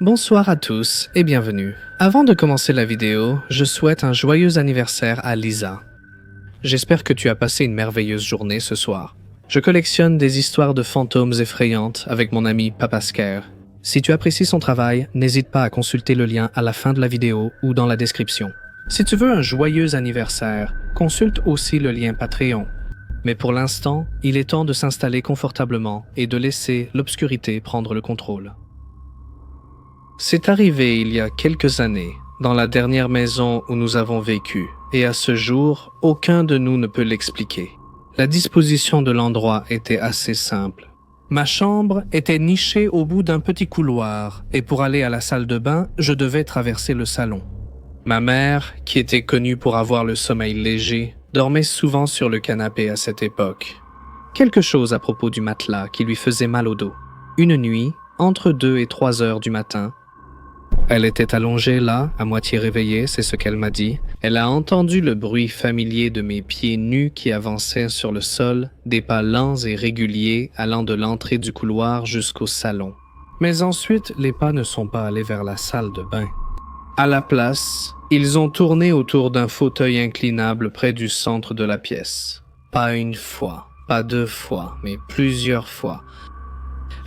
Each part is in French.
Bonsoir à tous et bienvenue. Avant de commencer la vidéo, je souhaite un joyeux anniversaire à Lisa. J'espère que tu as passé une merveilleuse journée ce soir. Je collectionne des histoires de fantômes effrayantes avec mon ami Papa Scare. Si tu apprécies son travail, n'hésite pas à consulter le lien à la fin de la vidéo ou dans la description. Si tu veux un joyeux anniversaire, consulte aussi le lien Patreon. Mais pour l'instant, il est temps de s'installer confortablement et de laisser l'obscurité prendre le contrôle. C'est arrivé il y a quelques années, dans la dernière maison où nous avons vécu, et à ce jour, aucun de nous ne peut l'expliquer. La disposition de l'endroit était assez simple. Ma chambre était nichée au bout d'un petit couloir, et pour aller à la salle de bain, je devais traverser le salon. Ma mère, qui était connue pour avoir le sommeil léger, dormait souvent sur le canapé à cette époque. Quelque chose à propos du matelas qui lui faisait mal au dos. Une nuit, entre 2 et 3 heures du matin, elle était allongée là, à moitié réveillée, c'est ce qu'elle m'a dit. Elle a entendu le bruit familier de mes pieds nus qui avançaient sur le sol, des pas lents et réguliers allant de l'entrée du couloir jusqu'au salon. Mais ensuite, les pas ne sont pas allés vers la salle de bain. À la place, ils ont tourné autour d'un fauteuil inclinable près du centre de la pièce. Pas une fois, pas 2 fois, mais plusieurs fois.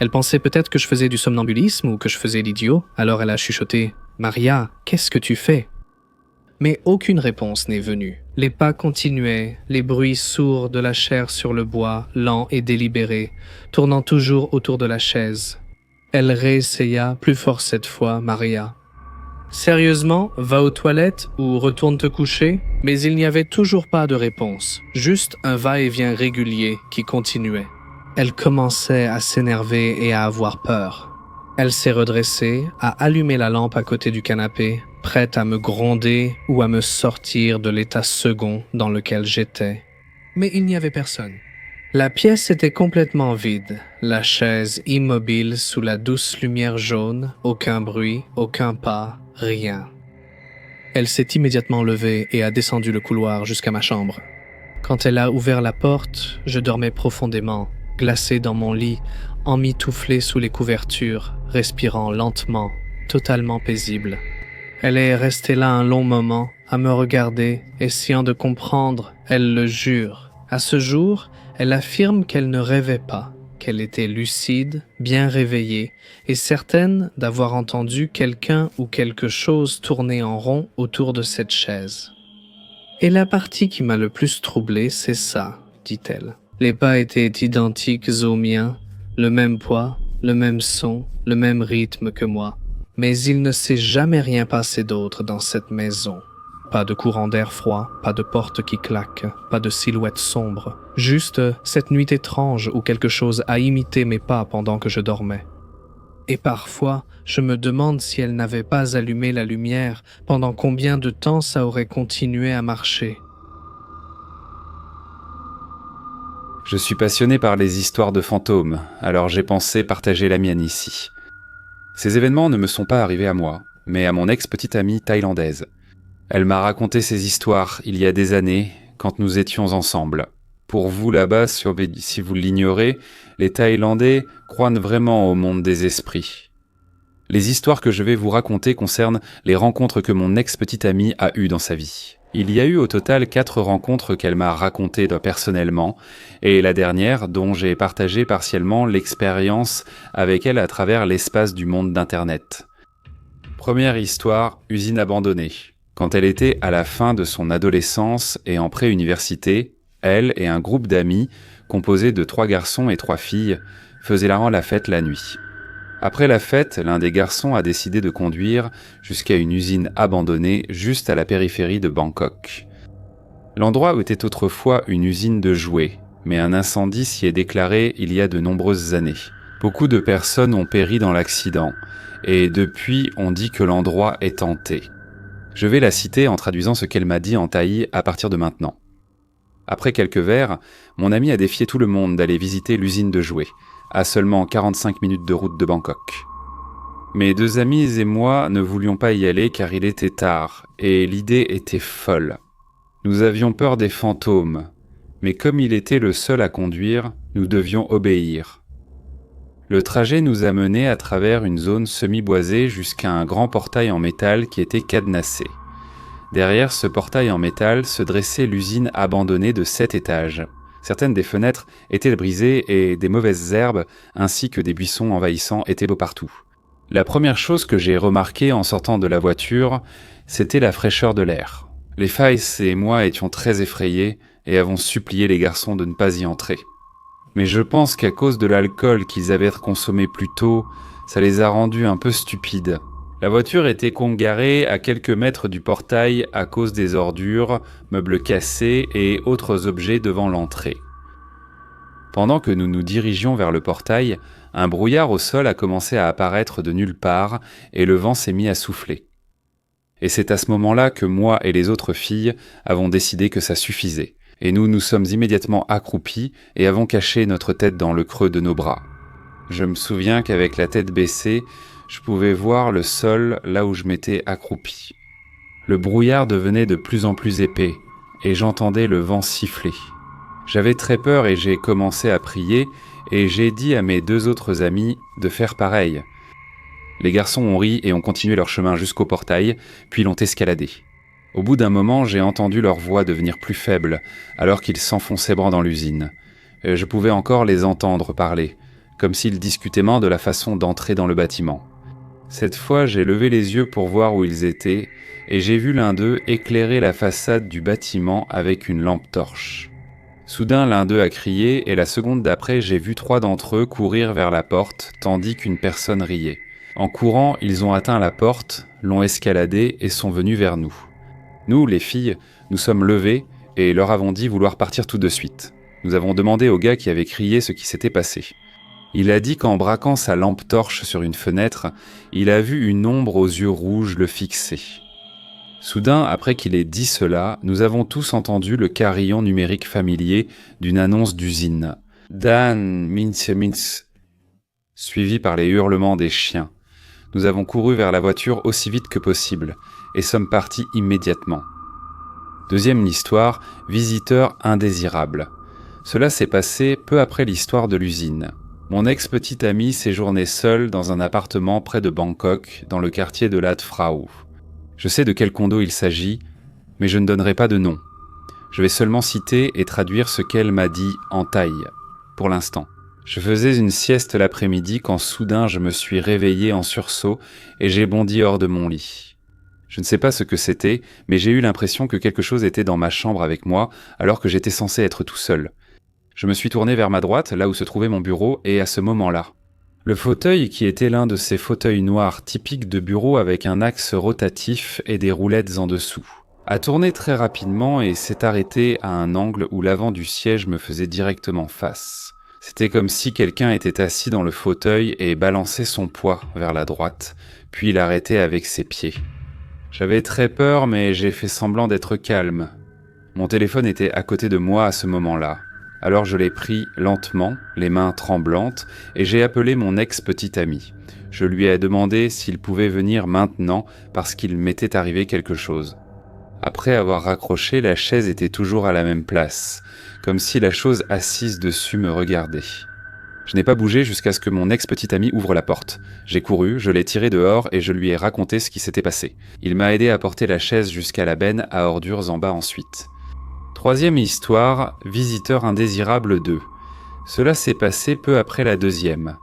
Elle pensait peut-être que je faisais du somnambulisme ou que je faisais l'idiot, alors elle a chuchoté « Maria, qu'est-ce que tu fais ?» Mais aucune réponse n'est venue. Les pas continuaient, les bruits sourds de la chair sur le bois, lents et délibérés, tournant toujours autour de la chaise. Elle réessaya, plus fort cette fois, Maria. « Sérieusement, va aux toilettes ou retourne te coucher ?» Mais il n'y avait toujours pas de réponse, juste un va-et-vient régulier qui continuait. Elle commençait à s'énerver et à avoir peur. Elle s'est redressée, a allumé la lampe à côté du canapé, prête à me gronder ou à me sortir de l'état second dans lequel j'étais. Mais il n'y avait personne. La pièce était complètement vide, la chaise immobile sous la douce lumière jaune, aucun bruit, aucun pas, rien. Elle s'est immédiatement levée et a descendu le couloir jusqu'à ma chambre. Quand elle a ouvert la porte, je dormais profondément, glacé dans mon lit, emmitouflé sous les couvertures, respirant lentement, totalement paisible. Elle est restée là un long moment, à me regarder, essayant de comprendre, elle le jure. À ce jour, elle affirme qu'elle ne rêvait pas, qu'elle était lucide, bien réveillée, et certaine d'avoir entendu quelqu'un ou quelque chose tourner en rond autour de cette chaise. Et la partie qui m'a le plus troublé, c'est ça, dit-elle. Les pas étaient identiques aux miens, le même poids, le même son, le même rythme que moi. Mais il ne s'est jamais rien passé d'autre dans cette maison. Pas de courant d'air froid, pas de porte qui claque, pas de silhouette sombre. Juste cette nuit étrange où quelque chose a imité mes pas pendant que je dormais. Et parfois, je me demande si elle n'avait pas allumé la lumière, pendant combien de temps ça aurait continué à marcher. Je suis passionné par les histoires de fantômes, alors j'ai pensé partager la mienne ici. Ces événements ne me sont pas arrivés à moi, mais à mon ex-petite amie thaïlandaise. Elle m'a raconté ces histoires il y a des années, quand nous étions ensemble. Pour vous là-bas, si vous l'ignorez, les Thaïlandais croient vraiment au monde des esprits. Les histoires que je vais vous raconter concernent les rencontres que mon ex-petite amie a eues dans sa vie. Il y a eu au total 4 rencontres qu'elle m'a racontées personnellement, et la dernière dont j'ai partagé partiellement l'expérience avec elle à travers l'espace du monde d'Internet. Première histoire, usine abandonnée. Quand elle était à la fin de son adolescence et en pré-université, elle et un groupe d'amis, composé de 3 garçons et 3 filles, faisaient la fête la nuit. Après la fête, l'un des garçons a décidé de conduire jusqu'à une usine abandonnée juste à la périphérie de Bangkok. L'endroit où était autrefois une usine de jouets, mais un incendie s'y est déclaré il y a de nombreuses années. Beaucoup de personnes ont péri dans l'accident, et depuis on dit que l'endroit est hanté. Je vais la citer en traduisant ce qu'elle m'a dit en thaï à partir de maintenant. Après quelques verres, mon ami a défié tout le monde d'aller visiter l'usine de jouets, à seulement 45 minutes de route de Bangkok. Mes 2 amis et moi ne voulions pas y aller car il était tard, et l'idée était folle. Nous avions peur des fantômes, mais comme il était le seul à conduire, nous devions obéir. Le trajet nous a menés à travers une zone semi-boisée jusqu'à un grand portail en métal qui était cadenassé. Derrière ce portail en métal se dressait l'usine abandonnée de 7 étages. Certaines des fenêtres étaient brisées et des mauvaises herbes ainsi que des buissons envahissants étaient beaux partout. La première chose que j'ai remarquée en sortant de la voiture, c'était la fraîcheur de l'air. Les Faïs et moi étions très effrayés et avons supplié les garçons de ne pas y entrer. Mais je pense qu'à cause de l'alcool qu'ils avaient consommé plus tôt, ça les a rendus un peu stupides. La voiture était garée à quelques mètres du portail à cause des ordures, meubles cassés et autres objets devant l'entrée. Pendant que nous nous dirigions vers le portail, un brouillard au sol a commencé à apparaître de nulle part et le vent s'est mis à souffler. Et c'est à ce moment-là que moi et les autres filles avons décidé que ça suffisait. Et nous nous sommes immédiatement accroupis et avons caché notre tête dans le creux de nos bras. Je me souviens qu'avec la tête baissée, je pouvais voir le sol là où je m'étais accroupi. Le brouillard devenait de plus en plus épais et j'entendais le vent siffler. J'avais très peur et j'ai commencé à prier et j'ai dit à mes 2 autres amis de faire pareil. Les garçons ont ri et ont continué leur chemin jusqu'au portail, puis l'ont escaladé. Au bout d'un moment, j'ai entendu leur voix devenir plus faible, alors qu'ils s'enfonçaient dans l'usine. Je pouvais encore les entendre parler, comme s'ils discutaient de la façon d'entrer dans le bâtiment. Cette fois, j'ai levé les yeux pour voir où ils étaient, et j'ai vu l'un d'eux éclairer la façade du bâtiment avec une lampe torche. Soudain, l'un d'eux a crié, et la seconde d'après, j'ai vu 3 d'entre eux courir vers la porte, tandis qu'une personne riait. En courant, ils ont atteint la porte, l'ont escaladée et sont venus vers nous. Nous, les filles, nous sommes levées et leur avons dit vouloir partir tout de suite. Nous avons demandé au gars qui avait crié ce qui s'était passé. Il a dit qu'en braquant sa lampe torche sur une fenêtre, il a vu une ombre aux yeux rouges le fixer. Soudain, après qu'il ait dit cela, nous avons tous entendu le carillon numérique familier d'une annonce d'usine. « Dan, mince », suivi par les hurlements des chiens. Nous avons couru vers la voiture aussi vite que possible et sommes partis immédiatement. Deuxième histoire, visiteur indésirable. Cela s'est passé peu après l'histoire de l'usine. Mon ex-petite amie séjournait seule dans un appartement près de Bangkok, dans le quartier de Lat Phrao. Je sais de quel condo il s'agit, mais je ne donnerai pas de nom. Je vais seulement citer et traduire ce qu'elle m'a dit en thaï, pour l'instant. Je faisais une sieste l'après-midi quand soudain je me suis réveillé en sursaut et j'ai bondi hors de mon lit. Je ne sais pas ce que c'était, mais j'ai eu l'impression que quelque chose était dans ma chambre avec moi alors que j'étais censé être tout seul. Je me suis tourné vers ma droite, là où se trouvait mon bureau, et à ce moment-là, le fauteuil, qui était l'un de ces fauteuils noirs typiques de bureau avec un axe rotatif et des roulettes en dessous, a tourné très rapidement et s'est arrêté à un angle où l'avant du siège me faisait directement face. C'était comme si quelqu'un était assis dans le fauteuil et balançait son poids vers la droite, puis l'arrêtait avec ses pieds. J'avais très peur, mais j'ai fait semblant d'être calme. Mon téléphone était à côté de moi à ce moment-là. Alors je l'ai pris lentement, les mains tremblantes, et j'ai appelé mon ex-petite amie. Je lui ai demandé s'il pouvait venir maintenant parce qu'il m'était arrivé quelque chose. Après avoir raccroché, la chaise était toujours à la même place, comme si la chose assise dessus me regardait. Je n'ai pas bougé jusqu'à ce que mon ex-petite amie ouvre la porte. J'ai couru, je l'ai tiré dehors et je lui ai raconté ce qui s'était passé. Il m'a aidé à porter la chaise jusqu'à la benne à ordures en bas ensuite. Troisième histoire, visiteur indésirable 2. Cela s'est passé peu après la deuxième.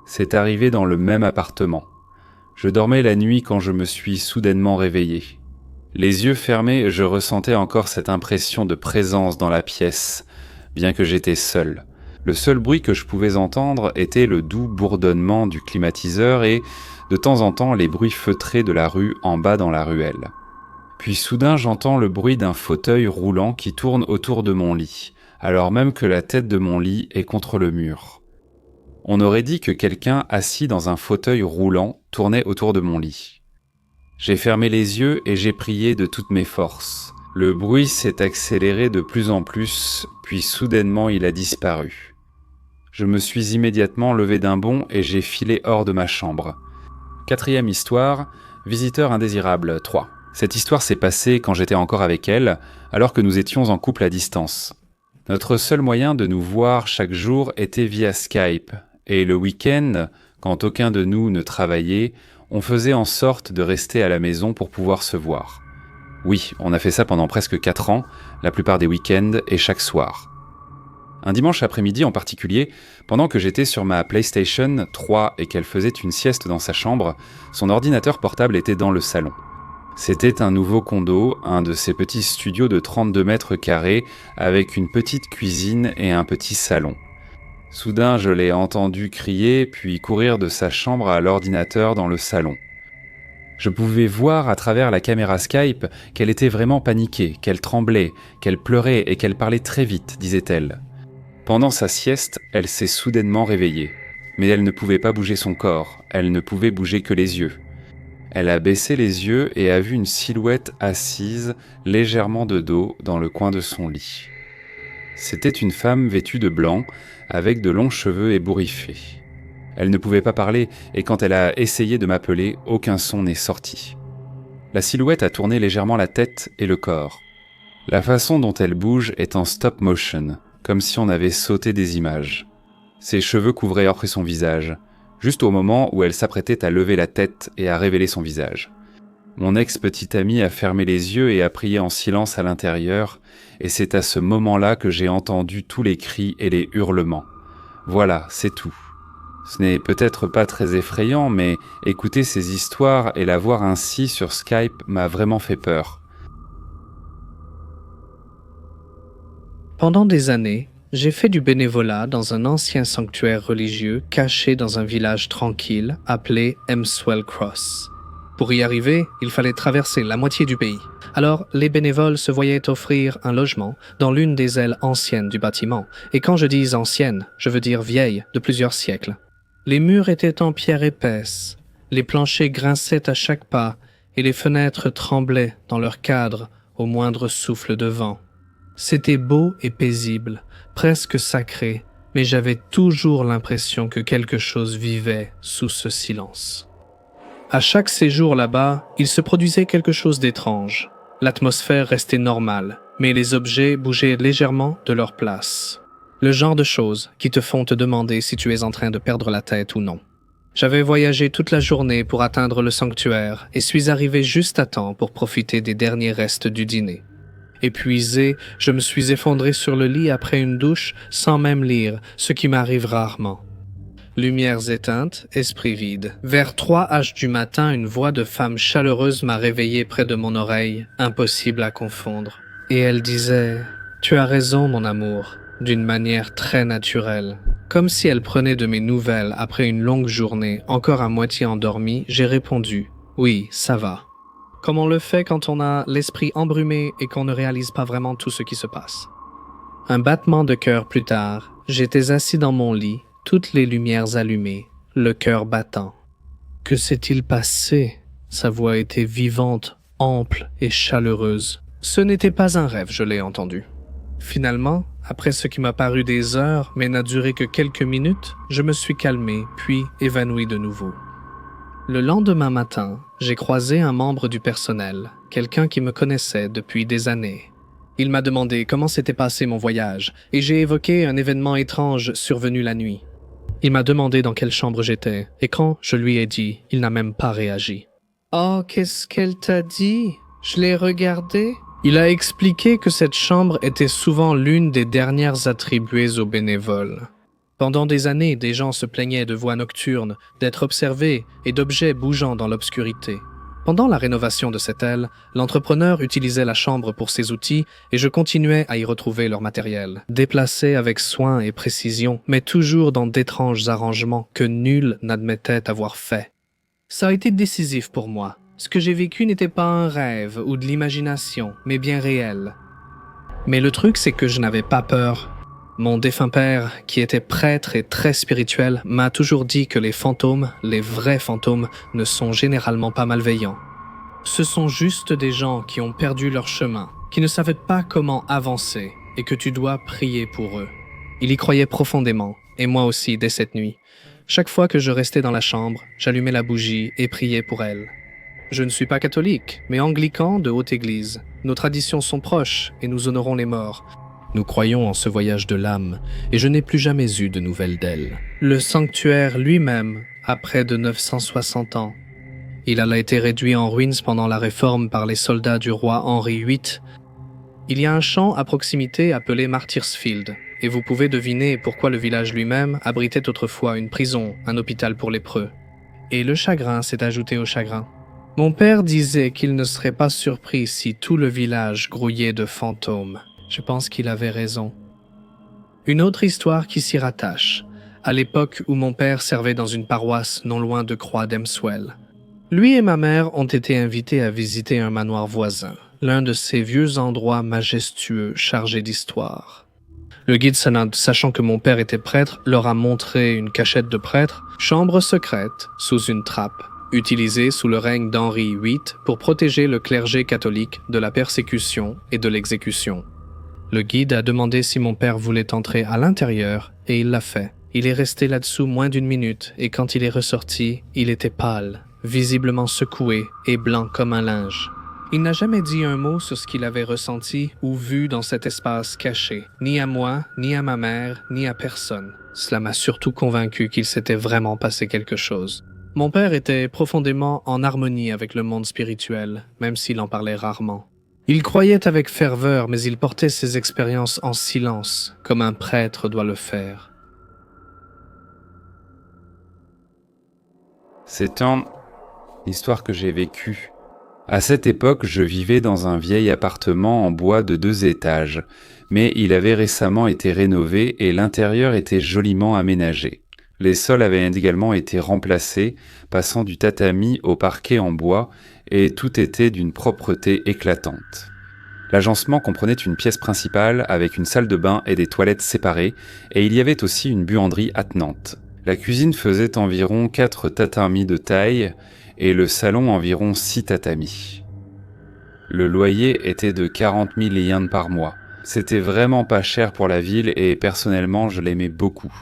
C'est arrivé dans le même appartement. Je dormais la nuit quand je me suis soudainement réveillé. Les yeux fermés, je ressentais encore cette impression de présence dans la pièce, bien que j'étais seul. Le seul bruit que je pouvais entendre était le doux bourdonnement du climatiseur et, de temps en temps, les bruits feutrés de la rue en bas dans la ruelle. Puis soudain, j'entends le bruit d'un fauteuil roulant qui tourne autour de mon lit, alors même que la tête de mon lit est contre le mur. On aurait dit que quelqu'un assis dans un fauteuil roulant tournait autour de mon lit. J'ai fermé les yeux et j'ai prié de toutes mes forces. Le bruit s'est accéléré de plus en plus, puis soudainement il a disparu. Je me suis immédiatement levé d'un bond et j'ai filé hors de ma chambre. Quatrième histoire, visiteur indésirable 3. Cette histoire s'est passée quand j'étais encore avec elle, alors que nous étions en couple à distance. Notre seul moyen de nous voir chaque jour était via Skype, Et le week-end, quand aucun de nous ne travaillait, on faisait en sorte de rester à la maison pour pouvoir se voir. Oui, on a fait ça pendant presque 4 ans, la plupart des week-ends et chaque soir. Un dimanche après-midi en particulier, pendant que j'étais sur ma PlayStation 3 et qu'elle faisait une sieste dans sa chambre, son ordinateur portable était dans le salon. C'était un nouveau condo, un de ces petits studios de 32 mètres carrés avec une petite cuisine et un petit salon. Soudain, je l'ai entendu crier puis courir de sa chambre à l'ordinateur dans le salon. Je pouvais voir à travers la caméra Skype qu'elle était vraiment paniquée, qu'elle tremblait, qu'elle pleurait et qu'elle parlait très vite, disait-elle. Pendant sa sieste, elle s'est soudainement réveillée. Mais elle ne pouvait pas bouger son corps, elle ne pouvait bouger que les yeux. Elle a baissé les yeux et a vu une silhouette assise, légèrement de dos, dans le coin de son lit. C'était une femme vêtue de blanc, avec de longs cheveux ébouriffés. Elle ne pouvait pas parler, et quand elle a essayé de m'appeler, aucun son n'est sorti. La silhouette a tourné légèrement la tête et le corps. La façon dont elle bouge est en stop motion, comme si on avait sauté des images. Ses cheveux couvraient après son visage, juste au moment où elle s'apprêtait à lever la tête et à révéler son visage. Mon ex-petite amie a fermé les yeux et a prié en silence à l'intérieur, et c'est à ce moment-là que j'ai entendu tous les cris et les hurlements. Voilà, c'est tout. Ce n'est peut-être pas très effrayant, mais écouter ces histoires et la voir ainsi sur Skype m'a vraiment fait peur. Pendant des années, j'ai fait du bénévolat dans un ancien sanctuaire religieux caché dans un village tranquille appelé Emswell Cross. Pour y arriver, il fallait traverser la moitié du pays. Alors, les bénévoles se voyaient offrir un logement dans l'une des ailes anciennes du bâtiment. Et quand je dis ancienne, je veux dire vieille, de plusieurs siècles. Les murs étaient en pierre épaisse, les planchers grinçaient à chaque pas et les fenêtres tremblaient dans leur cadre au moindre souffle de vent. C'était beau et paisible, presque sacré, mais j'avais toujours l'impression que quelque chose vivait sous ce silence. À chaque séjour là-bas, il se produisait quelque chose d'étrange. L'atmosphère restait normale, mais les objets bougeaient légèrement de leur place. Le genre de choses qui te font te demander si tu es en train de perdre la tête ou non. J'avais voyagé toute la journée pour atteindre le sanctuaire et suis arrivé juste à temps pour profiter des derniers restes du dîner. Épuisé, je me suis effondré sur le lit après une douche sans même lire, ce qui m'arrive rarement. Lumières éteintes, esprit vide. Vers 3h du matin, une voix de femme chaleureuse m'a réveillé près de mon oreille, impossible à confondre. Et elle disait « Tu as raison, mon amour », d'une manière très naturelle. Comme si elle prenait de mes nouvelles après une longue journée, encore à moitié endormie, j'ai répondu « Oui, ça va ». Comme on le fait quand on a l'esprit embrumé et qu'on ne réalise pas vraiment tout ce qui se passe. Un battement de cœur plus tard, j'étais assis dans mon lit, toutes les lumières allumées, le cœur battant. Que s'est-il passé? Sa voix était vivante, ample et chaleureuse. Ce n'était pas un rêve, je l'ai entendu. Finalement, après ce qui m'a paru des heures, mais n'a duré que quelques minutes, je me suis calmé, puis évanoui de nouveau. Le lendemain matin, j'ai croisé un membre du personnel, quelqu'un qui me connaissait depuis des années. Il m'a demandé comment s'était passé mon voyage, et j'ai évoqué un événement étrange survenu la nuit. Il m'a demandé dans quelle chambre j'étais, et quand je lui ai dit, il n'a même pas réagi. « Oh, qu'est-ce qu'elle t'a dit? Je l'ai regardée. » Il a expliqué que cette chambre était souvent l'une des dernières attribuées aux bénévoles. Pendant des années, des gens se plaignaient de voix nocturnes, d'être observés et d'objets bougeant dans l'obscurité. Pendant la rénovation de cette aile, l'entrepreneur utilisait la chambre pour ses outils et je continuais à y retrouver leur matériel, déplacé avec soin et précision, mais toujours dans d'étranges arrangements que nul n'admettait avoir fait. Ça a été décisif pour moi. Ce que j'ai vécu n'était pas un rêve ou de l'imagination, mais bien réel. Mais le truc, c'est que je n'avais pas peur. Mon défunt père, qui était prêtre et très spirituel, m'a toujours dit que les fantômes, les vrais fantômes, ne sont généralement pas malveillants. Ce sont juste des gens qui ont perdu leur chemin, qui ne savaient pas comment avancer, et que tu dois prier pour eux. Il y croyait profondément, et moi aussi dès cette nuit. Chaque fois que je restais dans la chambre, j'allumais la bougie et priais pour elle. Je ne suis pas catholique, mais anglican de haute église. Nos traditions sont proches et nous honorons les morts. Nous croyons en ce voyage de l'âme, et je n'ai plus jamais eu de nouvelles d'elle. Le sanctuaire lui-même a près de 960 ans. Il a été réduit en ruines pendant la réforme par les soldats du roi Henri VIII. Il y a un champ à proximité appelé Martyrsfield, et vous pouvez deviner pourquoi le village lui-même abritait autrefois une prison, un hôpital pour lépreux. Et le chagrin s'est ajouté au chagrin. Mon père disait qu'il ne serait pas surpris si tout le village grouillait de fantômes. Je pense qu'il avait raison. Une autre histoire qui s'y rattache, à l'époque où mon père servait dans une paroisse non loin de Croix d'Emswell. Lui et ma mère ont été invités à visiter un manoir voisin, l'un de ces vieux endroits majestueux chargés d'histoire. Le guide Sanad, sachant que mon père était prêtre, leur a montré une cachette de prêtre, chambre secrète, sous une trappe, utilisée sous le règne d'Henri VIII pour protéger le clergé catholique de la persécution et de l'exécution. Le guide a demandé si mon père voulait entrer à l'intérieur et il l'a fait. Il est resté là-dessous moins d'une minute et quand il est ressorti, il était pâle, visiblement secoué et blanc comme un linge. Il n'a jamais dit un mot sur ce qu'il avait ressenti ou vu dans cet espace caché, ni à moi, ni à ma mère, ni à personne. Cela m'a surtout convaincu qu'il s'était vraiment passé quelque chose. Mon père était profondément en harmonie avec le monde spirituel, même s'il en parlait rarement. Il croyait avec ferveur, mais il portait ses expériences en silence, comme un prêtre doit le faire. C'est une histoire que j'ai vécue. À cette époque, je vivais dans un vieil appartement en bois de 2 étages, mais il avait récemment été rénové et l'intérieur était joliment aménagé. Les sols avaient également été remplacés, passant du tatami au parquet en bois, et tout était d'une propreté éclatante. L'agencement comprenait une pièce principale avec une salle de bain et des toilettes séparées, et il y avait aussi une buanderie attenante. La cuisine faisait environ 4 tatamis de taille, et le salon environ 6 tatamis. Le loyer était de 40 000 yens par mois. C'était vraiment pas cher pour la ville et personnellement je l'aimais beaucoup.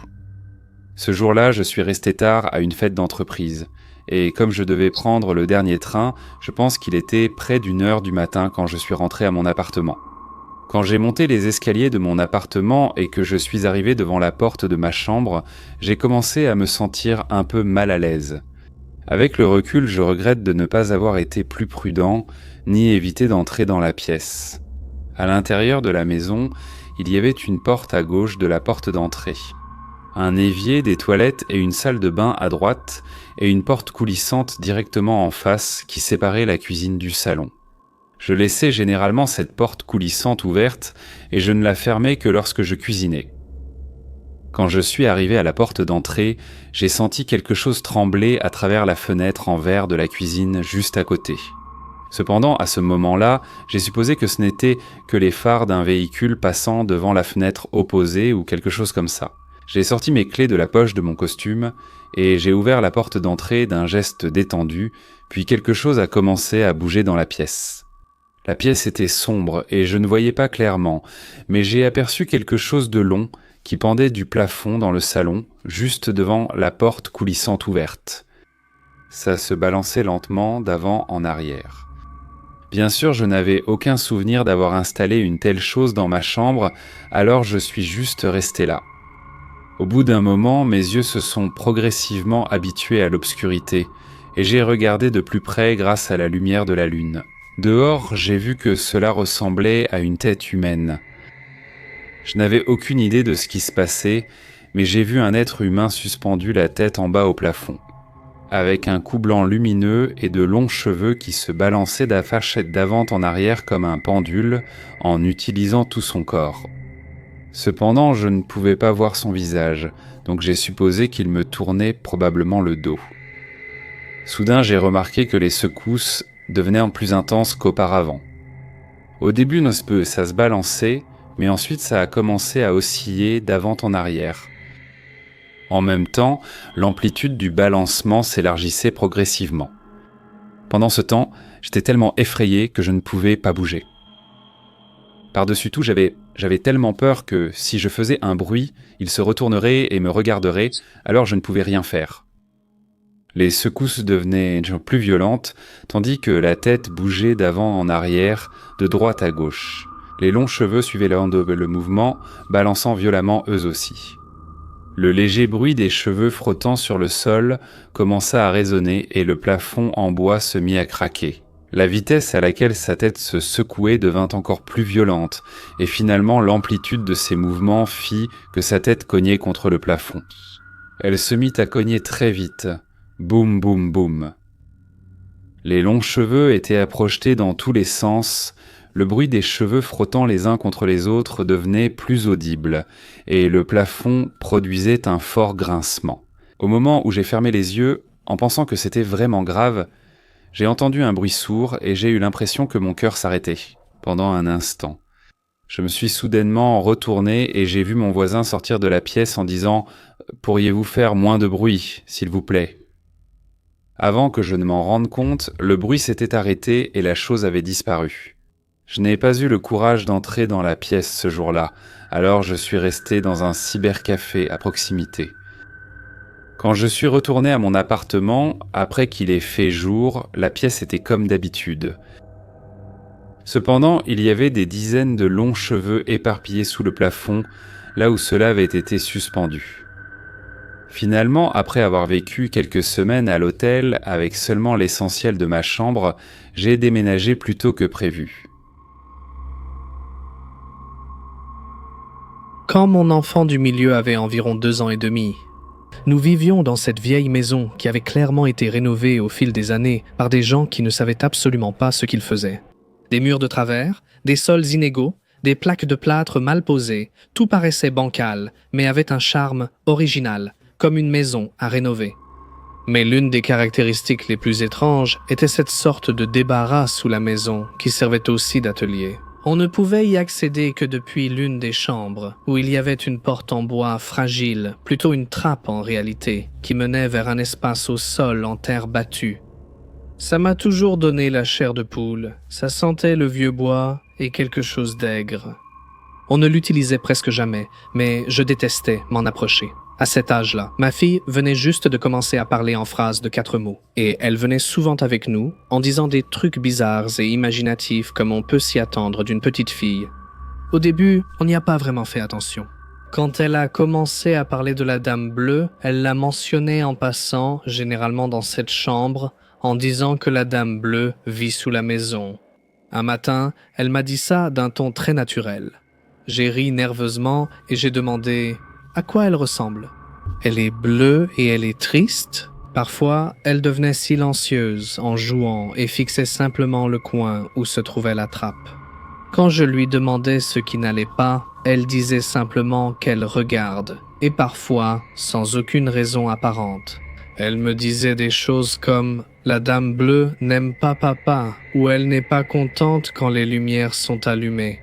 Ce jour-là, je suis resté tard à une fête d'entreprise. Et comme je devais prendre le dernier train, je pense qu'il était près d'1h du matin quand je suis rentré à mon appartement. Quand j'ai monté les escaliers de mon appartement et que je suis arrivé devant la porte de ma chambre, j'ai commencé à me sentir un peu mal à l'aise. Avec le recul, je regrette de ne pas avoir été plus prudent, ni éviter d'entrer dans la pièce. À l'intérieur de la maison, il y avait une porte à gauche de la porte d'entrée. Un évier, des toilettes et une salle de bain à droite, et une porte coulissante directement en face qui séparait la cuisine du salon. Je laissais généralement cette porte coulissante ouverte et je ne la fermais que lorsque je cuisinais. Quand je suis arrivé à la porte d'entrée, j'ai senti quelque chose trembler à travers la fenêtre en verre de la cuisine juste à côté. Cependant, à ce moment-là, j'ai supposé que ce n'était que les phares d'un véhicule passant devant la fenêtre opposée ou quelque chose comme ça. J'ai sorti mes clés de la poche de mon costume et j'ai ouvert la porte d'entrée d'un geste détendu, puis quelque chose a commencé à bouger dans la pièce. La pièce était sombre et je ne voyais pas clairement, mais j'ai aperçu quelque chose de long qui pendait du plafond dans le salon, juste devant la porte coulissante ouverte. Ça se balançait lentement d'avant en arrière. Bien sûr, je n'avais aucun souvenir d'avoir installé une telle chose dans ma chambre, alors je suis juste resté là. Au bout d'un moment, mes yeux se sont progressivement habitués à l'obscurité, et j'ai regardé de plus près grâce à la lumière de la lune. Dehors, j'ai vu que cela ressemblait à une tête humaine. Je n'avais aucune idée de ce qui se passait, mais j'ai vu un être humain suspendu la tête en bas au plafond, avec un cou blanc lumineux et de longs cheveux qui se balançaient d'avant en arrière comme un pendule en utilisant tout son corps. Cependant, je ne pouvais pas voir son visage, donc j'ai supposé qu'il me tournait probablement le dos. Soudain, j'ai remarqué que les secousses devenaient plus intenses qu'auparavant. Au début, ça se balançait, mais ensuite ça a commencé à osciller d'avant en arrière. En même temps, l'amplitude du balancement s'élargissait progressivement. Pendant ce temps, j'étais tellement effrayé que je ne pouvais pas bouger. Par-dessus tout, j'avais tellement peur que si je faisais un bruit, il se retournerait et me regarderait, alors je ne pouvais rien faire. Les secousses devenaient plus violentes, tandis que la tête bougeait d'avant en arrière, de droite à gauche. Les longs cheveux suivaient le mouvement, balançant violemment eux aussi. Le léger bruit des cheveux frottant sur le sol commença à résonner et le plafond en bois se mit à craquer. La vitesse à laquelle sa tête se secouait devint encore plus violente, et finalement l'amplitude de ses mouvements fit que sa tête cognait contre le plafond. Elle se mit à cogner très vite. Boum, boum, boum. Les longs cheveux étaient à projeter dans tous les sens. Le bruit des cheveux frottant les uns contre les autres devenait plus audible, et le plafond produisait un fort grincement. Au moment où j'ai fermé les yeux, en pensant que c'était vraiment grave, j'ai entendu un bruit sourd et j'ai eu l'impression que mon cœur s'arrêtait, pendant un instant. Je me suis soudainement retourné et j'ai vu mon voisin sortir de la pièce en disant « Pourriez-vous faire moins de bruit, s'il vous plaît ?» Avant que je ne m'en rende compte, le bruit s'était arrêté et la chose avait disparu. Je n'ai pas eu le courage d'entrer dans la pièce ce jour-là, alors je suis resté dans un cybercafé à proximité. Quand je suis retourné à mon appartement, après qu'il ait fait jour, la pièce était comme d'habitude. Cependant, il y avait des dizaines de longs cheveux éparpillés sous le plafond, là où cela avait été suspendu. Finalement, après avoir vécu quelques semaines à l'hôtel avec seulement l'essentiel de ma chambre, j'ai déménagé plus tôt que prévu. Quand mon enfant du milieu avait environ 2 ans et demi, nous vivions dans cette vieille maison qui avait clairement été rénovée au fil des années par des gens qui ne savaient absolument pas ce qu'ils faisaient. Des murs de travers, des sols inégaux, des plaques de plâtre mal posées, tout paraissait bancal, mais avait un charme original, comme une maison à rénover. Mais l'une des caractéristiques les plus étranges était cette sorte de débarras sous la maison qui servait aussi d'atelier. On ne pouvait y accéder que depuis l'une des chambres, où il y avait une porte en bois fragile, plutôt une trappe en réalité, qui menait vers un espace au sol en terre battue. Ça m'a toujours donné la chair de poule, ça sentait le vieux bois et quelque chose d'aigre. On ne l'utilisait presque jamais, mais je détestais m'en approcher. À cet âge-là, ma fille venait juste de commencer à parler en phrases de 4 mots, et elle venait souvent avec nous en disant des trucs bizarres et imaginatifs comme on peut s'y attendre d'une petite fille. Au début, on n'y a pas vraiment fait attention. Quand elle a commencé à parler de la Dame Bleue, elle l'a mentionnée en passant, généralement dans cette chambre, en disant que la Dame Bleue vit sous la maison. Un matin, elle m'a dit ça d'un ton très naturel. J'ai ri nerveusement et j'ai demandé « À quoi elle ressemble ?» Elle est bleue et elle est triste. Parfois, elle devenait silencieuse en jouant et fixait simplement le coin où se trouvait la trappe. Quand je lui demandais ce qui n'allait pas, elle disait simplement qu'elle regarde, et parfois sans aucune raison apparente. Elle me disait des choses comme « La Dame Bleue n'aime pas papa » ou « Elle n'est pas contente quand les lumières sont allumées ».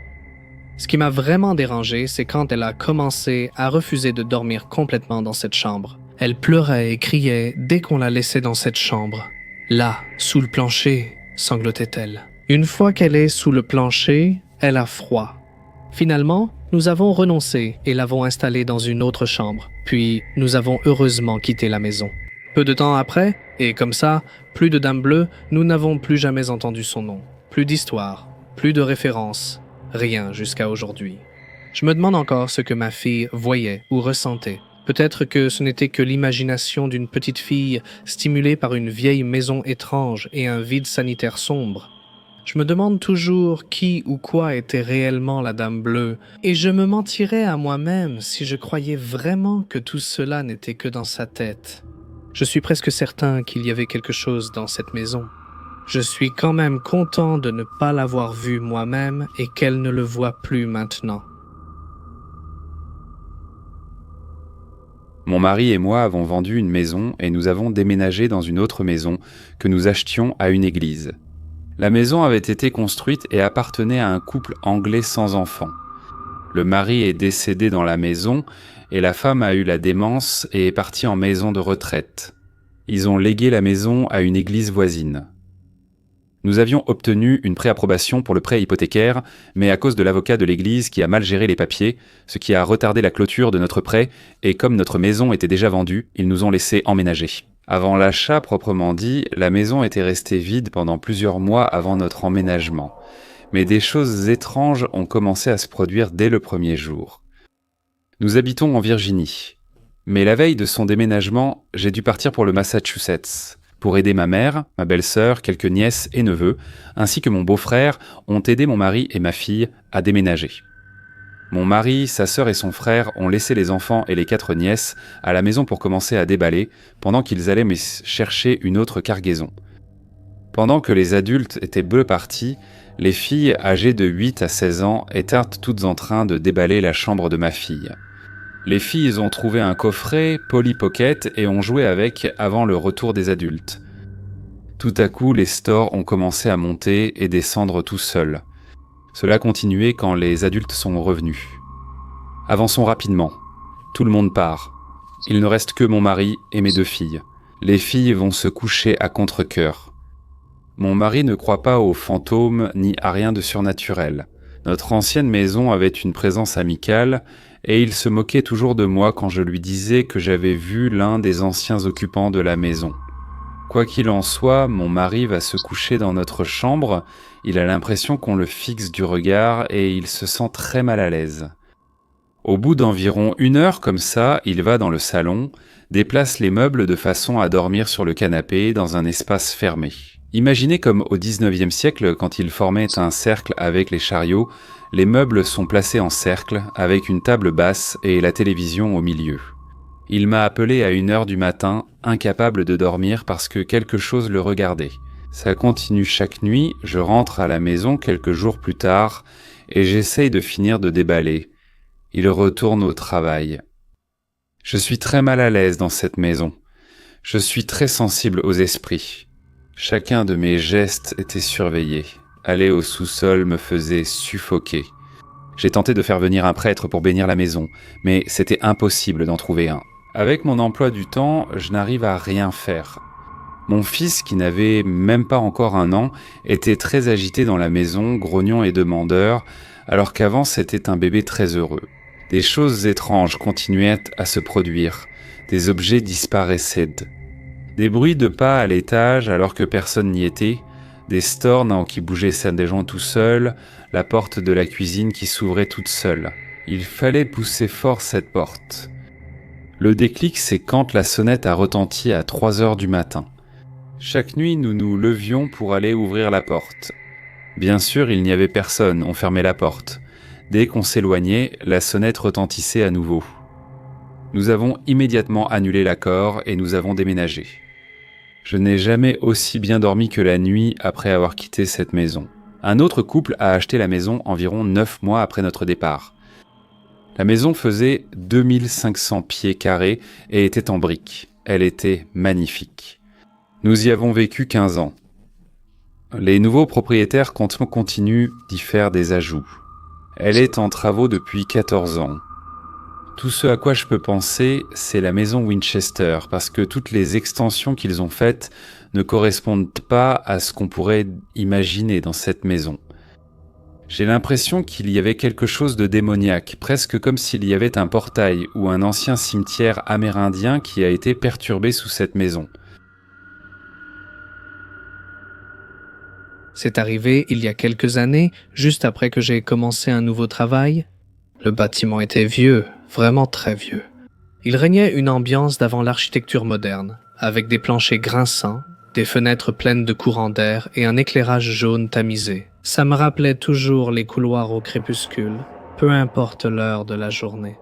Ce qui m'a vraiment dérangé, c'est quand elle a commencé à refuser de dormir complètement dans cette chambre. Elle pleurait et criait dès qu'on la laissait dans cette chambre. Là, sous le plancher, sanglotait-elle. Une fois qu'elle est sous le plancher, elle a froid. Finalement, nous avons renoncé et l'avons installée dans une autre chambre. Puis, nous avons heureusement quitté la maison. Peu de temps après, et comme ça, plus de Dame Bleue, nous n'avons plus jamais entendu son nom. Plus d'histoire, plus de références. Rien jusqu'à aujourd'hui. Je me demande encore ce que ma fille voyait ou ressentait. Peut-être que ce n'était que l'imagination d'une petite fille stimulée par une vieille maison étrange et un vide sanitaire sombre. Je me demande toujours qui ou quoi était réellement la Dame Bleue, et je me mentirais à moi-même si je croyais vraiment que tout cela n'était que dans sa tête. Je suis presque certain qu'il y avait quelque chose dans cette maison. Je suis quand même content de ne pas l'avoir vue moi-même et qu'elle ne le voit plus maintenant. Mon mari et moi avons vendu une maison et nous avons déménagé dans une autre maison que nous achetions à une église. La maison avait été construite et appartenait à un couple anglais sans enfants. Le mari est décédé dans la maison et la femme a eu la démence et est partie en maison de retraite. Ils ont légué la maison à une église voisine. Nous avions obtenu une préapprobation pour le prêt hypothécaire, mais à cause de l'avocat de l'église qui a mal géré les papiers, ce qui a retardé la clôture de notre prêt, et comme notre maison était déjà vendue, ils nous ont laissé emménager. Avant l'achat proprement dit, la maison était restée vide pendant plusieurs mois avant notre emménagement. Mais des choses étranges ont commencé à se produire dès le premier jour. Nous habitons en Virginie. Mais la veille de son déménagement, j'ai dû partir pour le Massachusetts. Pour aider ma mère, ma belle-sœur, quelques nièces et neveux, ainsi que mon beau-frère, ont aidé mon mari et ma fille à déménager. Mon mari, sa sœur et son frère ont laissé les enfants et les 4 nièces à la maison pour commencer à déballer, pendant qu'ils allaient me chercher une autre cargaison. Pendant que les adultes étaient bleu partis, les filles âgées de 8 à 16 ans étaient toutes en train de déballer la chambre de ma fille. Les filles ont trouvé un coffret Polly Pocket et ont joué avec avant le retour des adultes. Tout à coup, les stores ont commencé à monter et descendre tout seuls. Cela continuait quand les adultes sont revenus. Avançons rapidement. Tout le monde part. Il ne reste que mon mari et mes 2 filles. Les filles vont se coucher à contre-cœur. Mon mari ne croit pas aux fantômes ni à rien de surnaturel. Notre ancienne maison avait une présence amicale et il se moquait toujours de moi quand je lui disais que j'avais vu l'un des anciens occupants de la maison. Quoi qu'il en soit, mon mari va se coucher dans notre chambre, il a l'impression qu'on le fixe du regard et il se sent très mal à l'aise. Au bout d'environ 1 heure comme ça, il va dans le salon, déplace les meubles de façon à dormir sur le canapé dans un espace fermé. Imaginez comme au XIXe siècle, quand ils formaient un cercle avec les chariots, les meubles sont placés en cercle avec une table basse et la télévision au milieu. Il m'a appelé à 1 heure du matin, incapable de dormir parce que quelque chose le regardait. Ça continue chaque nuit, je rentre à la maison quelques jours plus tard et j'essaye de finir de déballer. Il retourne au travail. Je suis très mal à l'aise dans cette maison. Je suis très sensible aux esprits. Chacun de mes gestes était surveillé. Aller au sous-sol me faisait suffoquer. J'ai tenté de faire venir un prêtre pour bénir la maison, mais c'était impossible d'en trouver un. Avec mon emploi du temps, je n'arrive à rien faire. Mon fils, qui n'avait même pas encore 1 an, était très agité dans la maison, grognon et demandeur, alors qu'avant c'était un bébé très heureux. Des choses étranges continuaient à se produire. Des objets disparaissaient. Des bruits de pas à l'étage alors que personne n'y était, des stores qui bougeaient des gens tout seuls, la porte de la cuisine qui s'ouvrait toute seule. Il fallait pousser fort cette porte. Le déclic, c'est quand la sonnette a retenti à 3 heures du matin. Chaque nuit, nous nous levions pour aller ouvrir la porte. Bien sûr, il n'y avait personne, on fermait la porte. Dès qu'on s'éloignait, la sonnette retentissait à nouveau. Nous avons immédiatement annulé l'accord et nous avons déménagé. Je n'ai jamais aussi bien dormi que la nuit après avoir quitté cette maison. Un autre couple a acheté la maison environ 9 mois après notre départ. La maison faisait 2500 pieds carrés et était en briques. Elle était magnifique. Nous y avons vécu 15 ans. Les nouveaux propriétaires continuent d'y faire des ajouts. Elle est en travaux depuis 14 ans. Tout ce à quoi je peux penser, c'est la maison Winchester, parce que toutes les extensions qu'ils ont faites ne correspondent pas à ce qu'on pourrait imaginer dans cette maison. J'ai l'impression qu'il y avait quelque chose de démoniaque, presque comme s'il y avait un portail ou un ancien cimetière amérindien qui a été perturbé sous cette maison. C'est arrivé il y a quelques années, juste après que j'ai commencé un nouveau travail. Le bâtiment était vieux, vraiment très vieux. Il régnait une ambiance d'avant l'architecture moderne, avec des planchers grinçants, des fenêtres pleines de courants d'air et un éclairage jaune tamisé. Ça me rappelait toujours les couloirs au crépuscule, peu importe l'heure de la journée.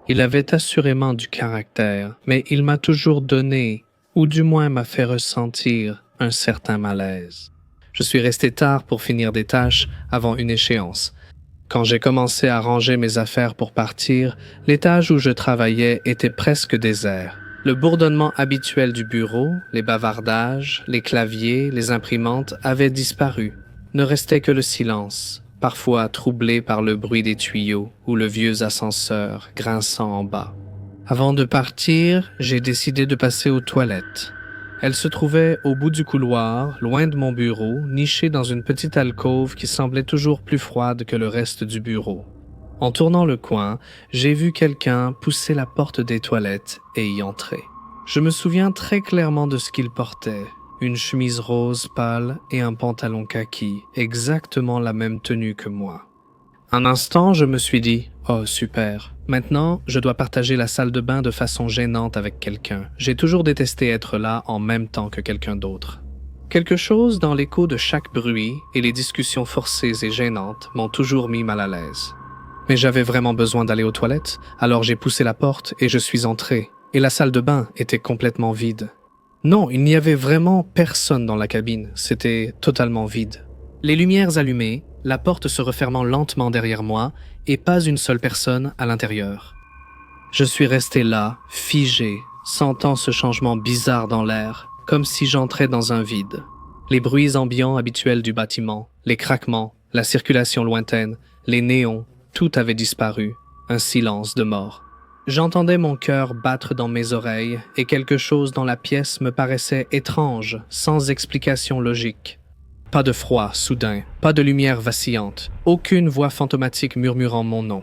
Il avait assurément du caractère, mais il m'a toujours donné, ou du moins m'a fait ressentir, un certain malaise. Je suis resté tard pour finir des tâches avant une échéance. Quand j'ai commencé à ranger mes affaires pour partir, l'étage où je travaillais était presque désert. Le bourdonnement habituel du bureau, les bavardages, les claviers, les imprimantes avaient disparu. Ne restait que le silence, parfois troublé par le bruit des tuyaux ou le vieux ascenseur grinçant en bas. Avant de partir, j'ai décidé de passer aux toilettes. Elles se trouvaient au bout du couloir, loin de mon bureau, nichées dans une petite alcôve qui semblait toujours plus froide que le reste du bureau. En tournant le coin, j'ai vu quelqu'un pousser la porte des toilettes et y entrer. Je me souviens très clairement de ce qu'il portait. une chemise rose pâle et un pantalon kaki, exactement la même tenue que moi. Un instant, je me suis dit « Oh, super. Maintenant, je dois partager la salle de bain de façon gênante avec quelqu'un. J'ai toujours détesté être là en même temps que quelqu'un d'autre. » Quelque chose dans l'écho de chaque bruit et les discussions forcées et gênantes m'ont toujours mis mal à l'aise. Mais j'avais vraiment besoin d'aller aux toilettes, alors j'ai poussé la porte et je suis entré. Et la salle de bain était complètement vide. Non, il n'y avait vraiment personne dans la cabine, c'était totalement vide. Les lumières allumées, la porte se refermant lentement derrière moi et pas une seule personne à l'intérieur. Je suis resté là, figé, sentant ce changement bizarre dans l'air, comme si j'entrais dans un vide. Les bruits ambiants habituels du bâtiment, les craquements, la circulation lointaine, les néons, tout avait disparu, un silence de mort. J'entendais mon cœur battre dans mes oreilles et quelque chose dans la pièce me paraissait étrange, sans explication logique. Pas de froid soudain, pas de lumière vacillante, aucune voix fantomatique murmurant mon nom.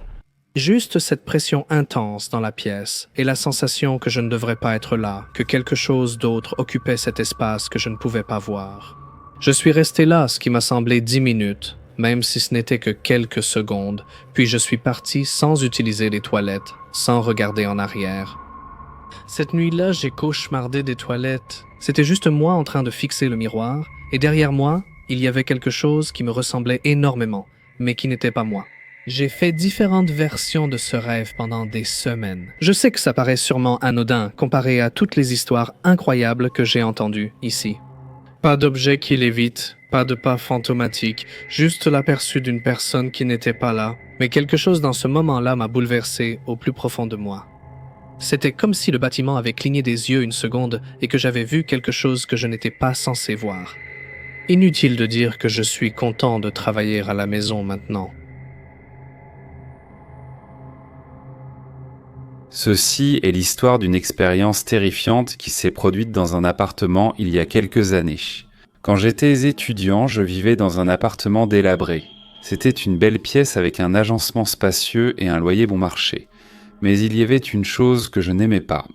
Juste cette pression intense dans la pièce et la sensation que je ne devrais pas être là, que quelque chose d'autre occupait cet espace que je ne pouvais pas voir. Je suis resté là ce qui m'a semblé 10 minutes, même si ce n'était que quelques secondes, puis je suis parti sans utiliser les toilettes, sans regarder en arrière. Cette nuit-là, j'ai cauchemardé des toilettes. C'était juste moi en train de fixer le miroir, et derrière moi, il y avait quelque chose qui me ressemblait énormément, mais qui n'était pas moi. J'ai fait différentes versions de ce rêve pendant des semaines. Je sais que ça paraît sûrement anodin comparé à toutes les histoires incroyables que j'ai entendues ici. Pas d'objet qui lévite, pas de pas fantomatique, juste l'aperçu d'une personne qui n'était pas là, mais quelque chose dans ce moment-là m'a bouleversé au plus profond de moi. C'était comme si le bâtiment avait cligné des yeux une seconde et que j'avais vu quelque chose que je n'étais pas censé voir. Inutile de dire que je suis content de travailler à la maison maintenant. Ceci est l'histoire d'une expérience terrifiante qui s'est produite dans un appartement il y a quelques années. Quand j'étais étudiant, je vivais dans un appartement délabré. C'était une belle pièce avec un agencement spacieux et un loyer bon marché. Mais il y avait une chose que je n'aimais pas.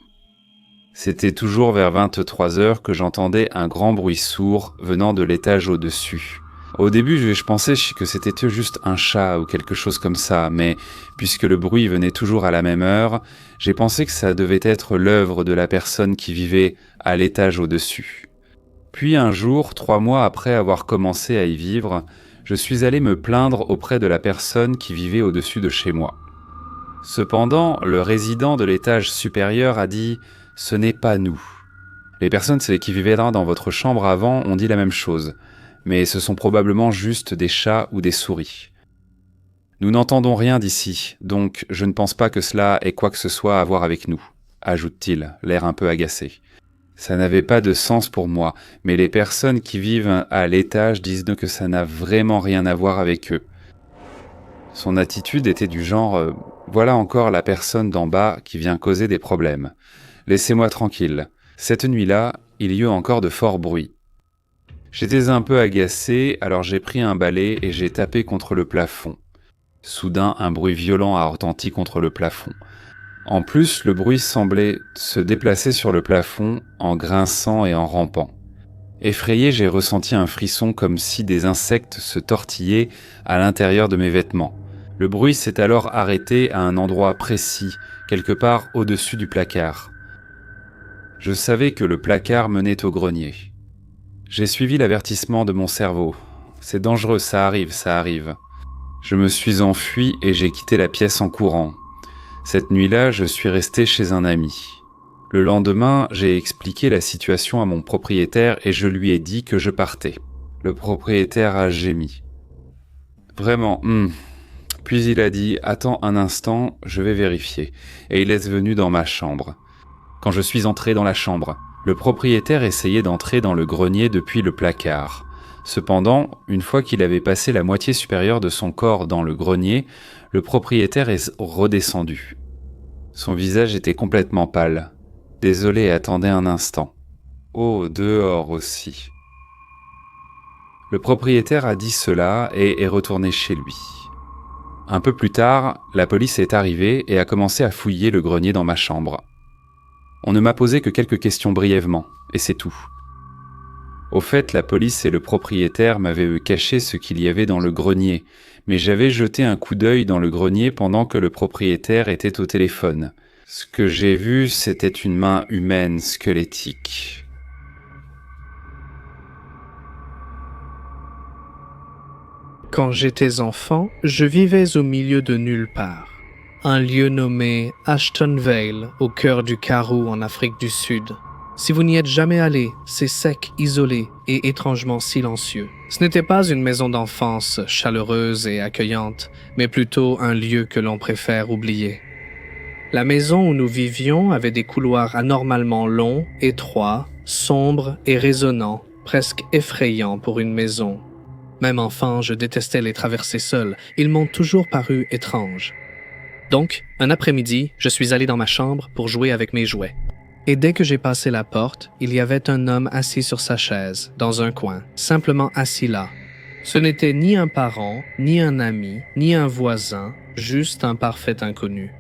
C'était toujours vers 23h que j'entendais un grand bruit sourd venant de l'étage au-dessus. Au début, je pensais que c'était juste un chat ou quelque chose comme ça, mais puisque le bruit venait toujours à la même heure, j'ai pensé que ça devait être l'œuvre de la personne qui vivait à l'étage au-dessus. Puis un jour, 3 mois après avoir commencé à y vivre, je suis allé me plaindre auprès de la personne qui vivait au-dessus de chez moi. Cependant, le résident de l'étage supérieur a dit « Ce n'est pas nous ». Les personnes qui vivaient là dans votre chambre avant ont dit la même chose, mais ce sont probablement juste des chats ou des souris. Nous n'entendons rien d'ici, donc je ne pense pas que cela ait quoi que ce soit à voir avec nous, ajoute-t-il, l'air un peu agacé. Ça n'avait pas de sens pour moi, mais les personnes qui vivent à l'étage disent que ça n'a vraiment rien à voir avec eux. Son attitude était du genre « Voilà encore la personne d'en bas qui vient causer des problèmes. Laissez-moi tranquille. Cette nuit-là, il y eut encore de forts bruits. » J'étais un peu agacé, alors j'ai pris un balai et j'ai tapé contre le plafond. Soudain, un bruit violent a retenti contre le plafond. En plus, le bruit semblait se déplacer sur le plafond en grinçant et en rampant. Effrayé, j'ai ressenti un frisson comme si des insectes se tortillaient à l'intérieur de mes vêtements. Le bruit s'est alors arrêté à un endroit précis, quelque part au-dessus du placard. Je savais que le placard menait au grenier. J'ai suivi l'avertissement de mon cerveau. C'est dangereux, ça arrive. Je me suis enfui et j'ai quitté la pièce en courant. Cette nuit-là, je suis resté chez un ami. Le lendemain, j'ai expliqué la situation à mon propriétaire et je lui ai dit que je partais. Le propriétaire a gémi. Vraiment, Puis il a dit « Attends un instant, je vais vérifier » et il est venu dans ma chambre. Quand je suis entré dans la chambre, le propriétaire essayait d'entrer dans le grenier depuis le placard. Cependant, une fois qu'il avait passé la moitié supérieure de son corps dans le grenier, le propriétaire est redescendu. Son visage était complètement pâle. Désolé, attendez un instant. Oh, dehors aussi. Le propriétaire a dit cela et est retourné chez lui. Un peu plus tard, la police est arrivée et a commencé à fouiller le grenier dans ma chambre. On ne m'a posé que quelques questions brièvement, et c'est tout. Au fait, la police et le propriétaire m'avaient caché ce qu'il y avait dans le grenier, mais j'avais jeté un coup d'œil dans le grenier pendant que le propriétaire était au téléphone. Ce que j'ai vu, c'était une main humaine squelettique. Quand j'étais enfant, je vivais au milieu de nulle part. Un lieu nommé Ashton Vale, au cœur du Karoo en Afrique du Sud. Si vous n'y êtes jamais allé, c'est sec, isolé et étrangement silencieux. Ce n'était pas une maison d'enfance chaleureuse et accueillante, mais plutôt un lieu que l'on préfère oublier. La maison où nous vivions avait des couloirs anormalement longs, étroits, sombres et résonnants, presque effrayants pour une maison. Même enfant, je détestais les traverser seul. Ils m'ont toujours paru étranges. Donc, un après-midi, je suis allé dans ma chambre pour jouer avec mes jouets. Et dès que j'ai passé la porte, il y avait un homme assis sur sa chaise, dans un coin, simplement assis là. Ce n'était ni un parent, ni un ami, ni un voisin, juste un parfait inconnu.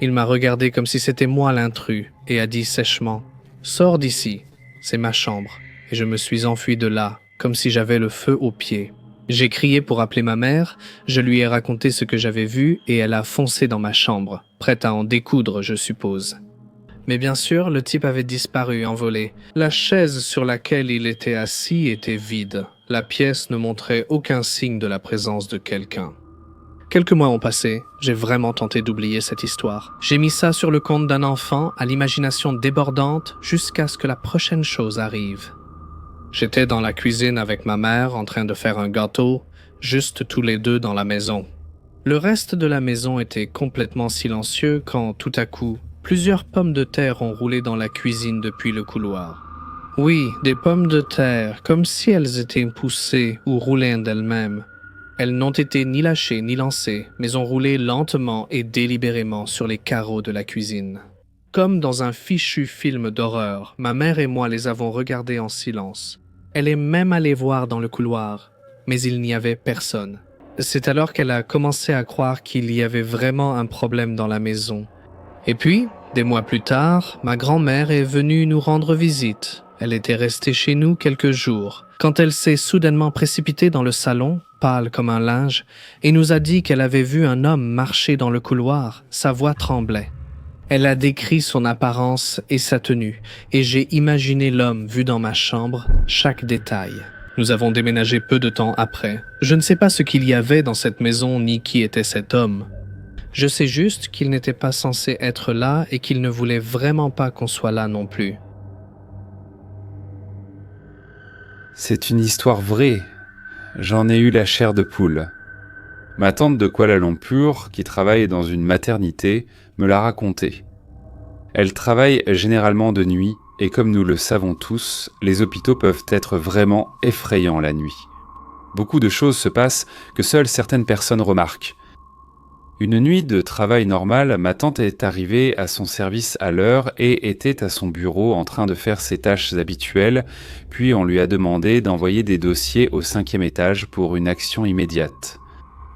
Il m'a regardé comme si c'était moi l'intrus et a dit sèchement « Sors d'ici, c'est ma chambre ». Et je me suis enfui de là, comme si j'avais le feu aux pieds. J'ai crié pour appeler ma mère, je lui ai raconté ce que j'avais vu et elle a foncé dans ma chambre, prête à en découdre, je suppose. Mais bien sûr, le type avait disparu, envolé. La chaise sur laquelle il était assis était vide. La pièce ne montrait aucun signe de la présence de quelqu'un. Quelques mois ont passé, j'ai vraiment tenté d'oublier cette histoire. J'ai mis ça sur le compte d'un enfant à l'imagination débordante jusqu'à ce que la prochaine chose arrive. J'étais dans la cuisine avec ma mère en train de faire un gâteau, juste tous les deux dans la maison. Le reste de la maison était complètement silencieux quand, tout à coup, plusieurs pommes de terre ont roulé dans la cuisine depuis le couloir. Oui, des pommes de terre, comme si elles étaient poussées ou roulées d'elles-mêmes. Elles n'ont été ni lâchées ni lancées, mais ont roulé lentement et délibérément sur les carreaux de la cuisine. Comme dans un fichu film d'horreur, ma mère et moi les avons regardées en silence. Elle est même allée voir dans le couloir, mais il n'y avait personne. C'est alors qu'elle a commencé à croire qu'il y avait vraiment un problème dans la maison. Et puis, des mois plus tard, ma grand-mère est venue nous rendre visite. Elle était restée chez nous quelques jours, quand elle s'est soudainement précipitée dans le salon, pâle comme un linge, et nous a dit qu'elle avait vu un homme marcher dans le couloir. Sa voix tremblait. Elle a décrit son apparence et sa tenue, et j'ai imaginé l'homme vu dans ma chambre, chaque détail. Nous avons déménagé peu de temps après. Je ne sais pas ce qu'il y avait dans cette maison ni qui était cet homme. Je sais juste qu'il n'était pas censé être là et qu'il ne voulait vraiment pas qu'on soit là non plus. C'est une histoire vraie. J'en ai eu la chair de poule. Ma tante de Kuala Lumpur, qui travaille dans une maternité, me l'a raconté. Elle travaille généralement de nuit, et comme nous le savons tous, les hôpitaux peuvent être vraiment effrayants la nuit. Beaucoup de choses se passent que seules certaines personnes remarquent. Une nuit de travail normal, ma tante est arrivée à son service à l'heure et était à son bureau en train de faire ses tâches habituelles, puis on lui a demandé d'envoyer des dossiers au 5e étage pour une action immédiate.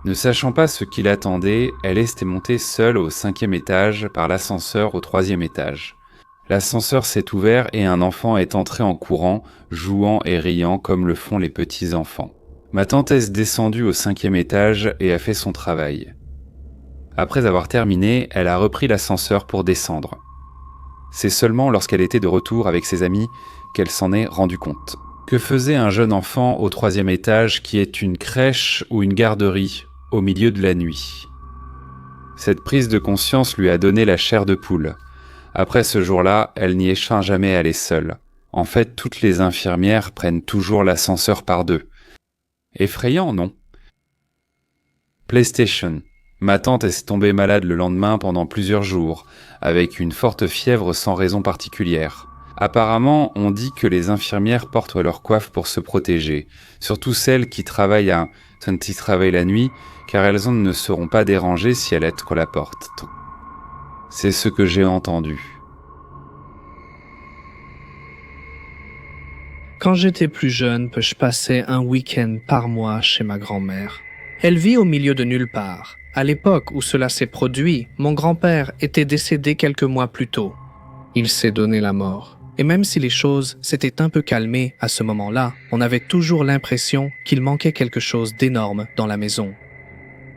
Ne sachant pas ce qui l'attendait, elle est montée seule au 5e étage par l'ascenseur au 3e étage. L'ascenseur s'est ouvert et un enfant est entré en courant, jouant et riant comme le font les petits enfants. Ma tante est descendue au 5e étage et a fait son travail. Après avoir terminé, elle a repris l'ascenseur pour descendre. C'est seulement lorsqu'elle était de retour avec ses amis qu'elle s'en est rendue compte. Que faisait un jeune enfant au 3e étage qui est une crèche ou une garderie au milieu de la nuit? Cette prise de conscience lui a donné la chair de poule. Après ce jour-là, elle n'y est jamais allée seule. En fait, toutes les infirmières prennent toujours l'ascenseur par deux. Effrayant, non? PlayStation. Ma tante est tombée malade le lendemain pendant plusieurs jours, avec une forte fièvre sans raison particulière. Apparemment, on dit que les infirmières portent leur coiffe pour se protéger, surtout celles qui travaillent la nuit, car elles ne seront pas dérangées si elles la portent. C'est ce que j'ai entendu. Quand j'étais plus jeune, je passais un week-end par mois chez ma grand-mère. Elle vit au milieu de nulle part. À l'époque où cela s'est produit, mon grand-père était décédé quelques mois plus tôt. Il s'est donné la mort. Et même si les choses s'étaient un peu calmées à ce moment-là, on avait toujours l'impression qu'il manquait quelque chose d'énorme dans la maison.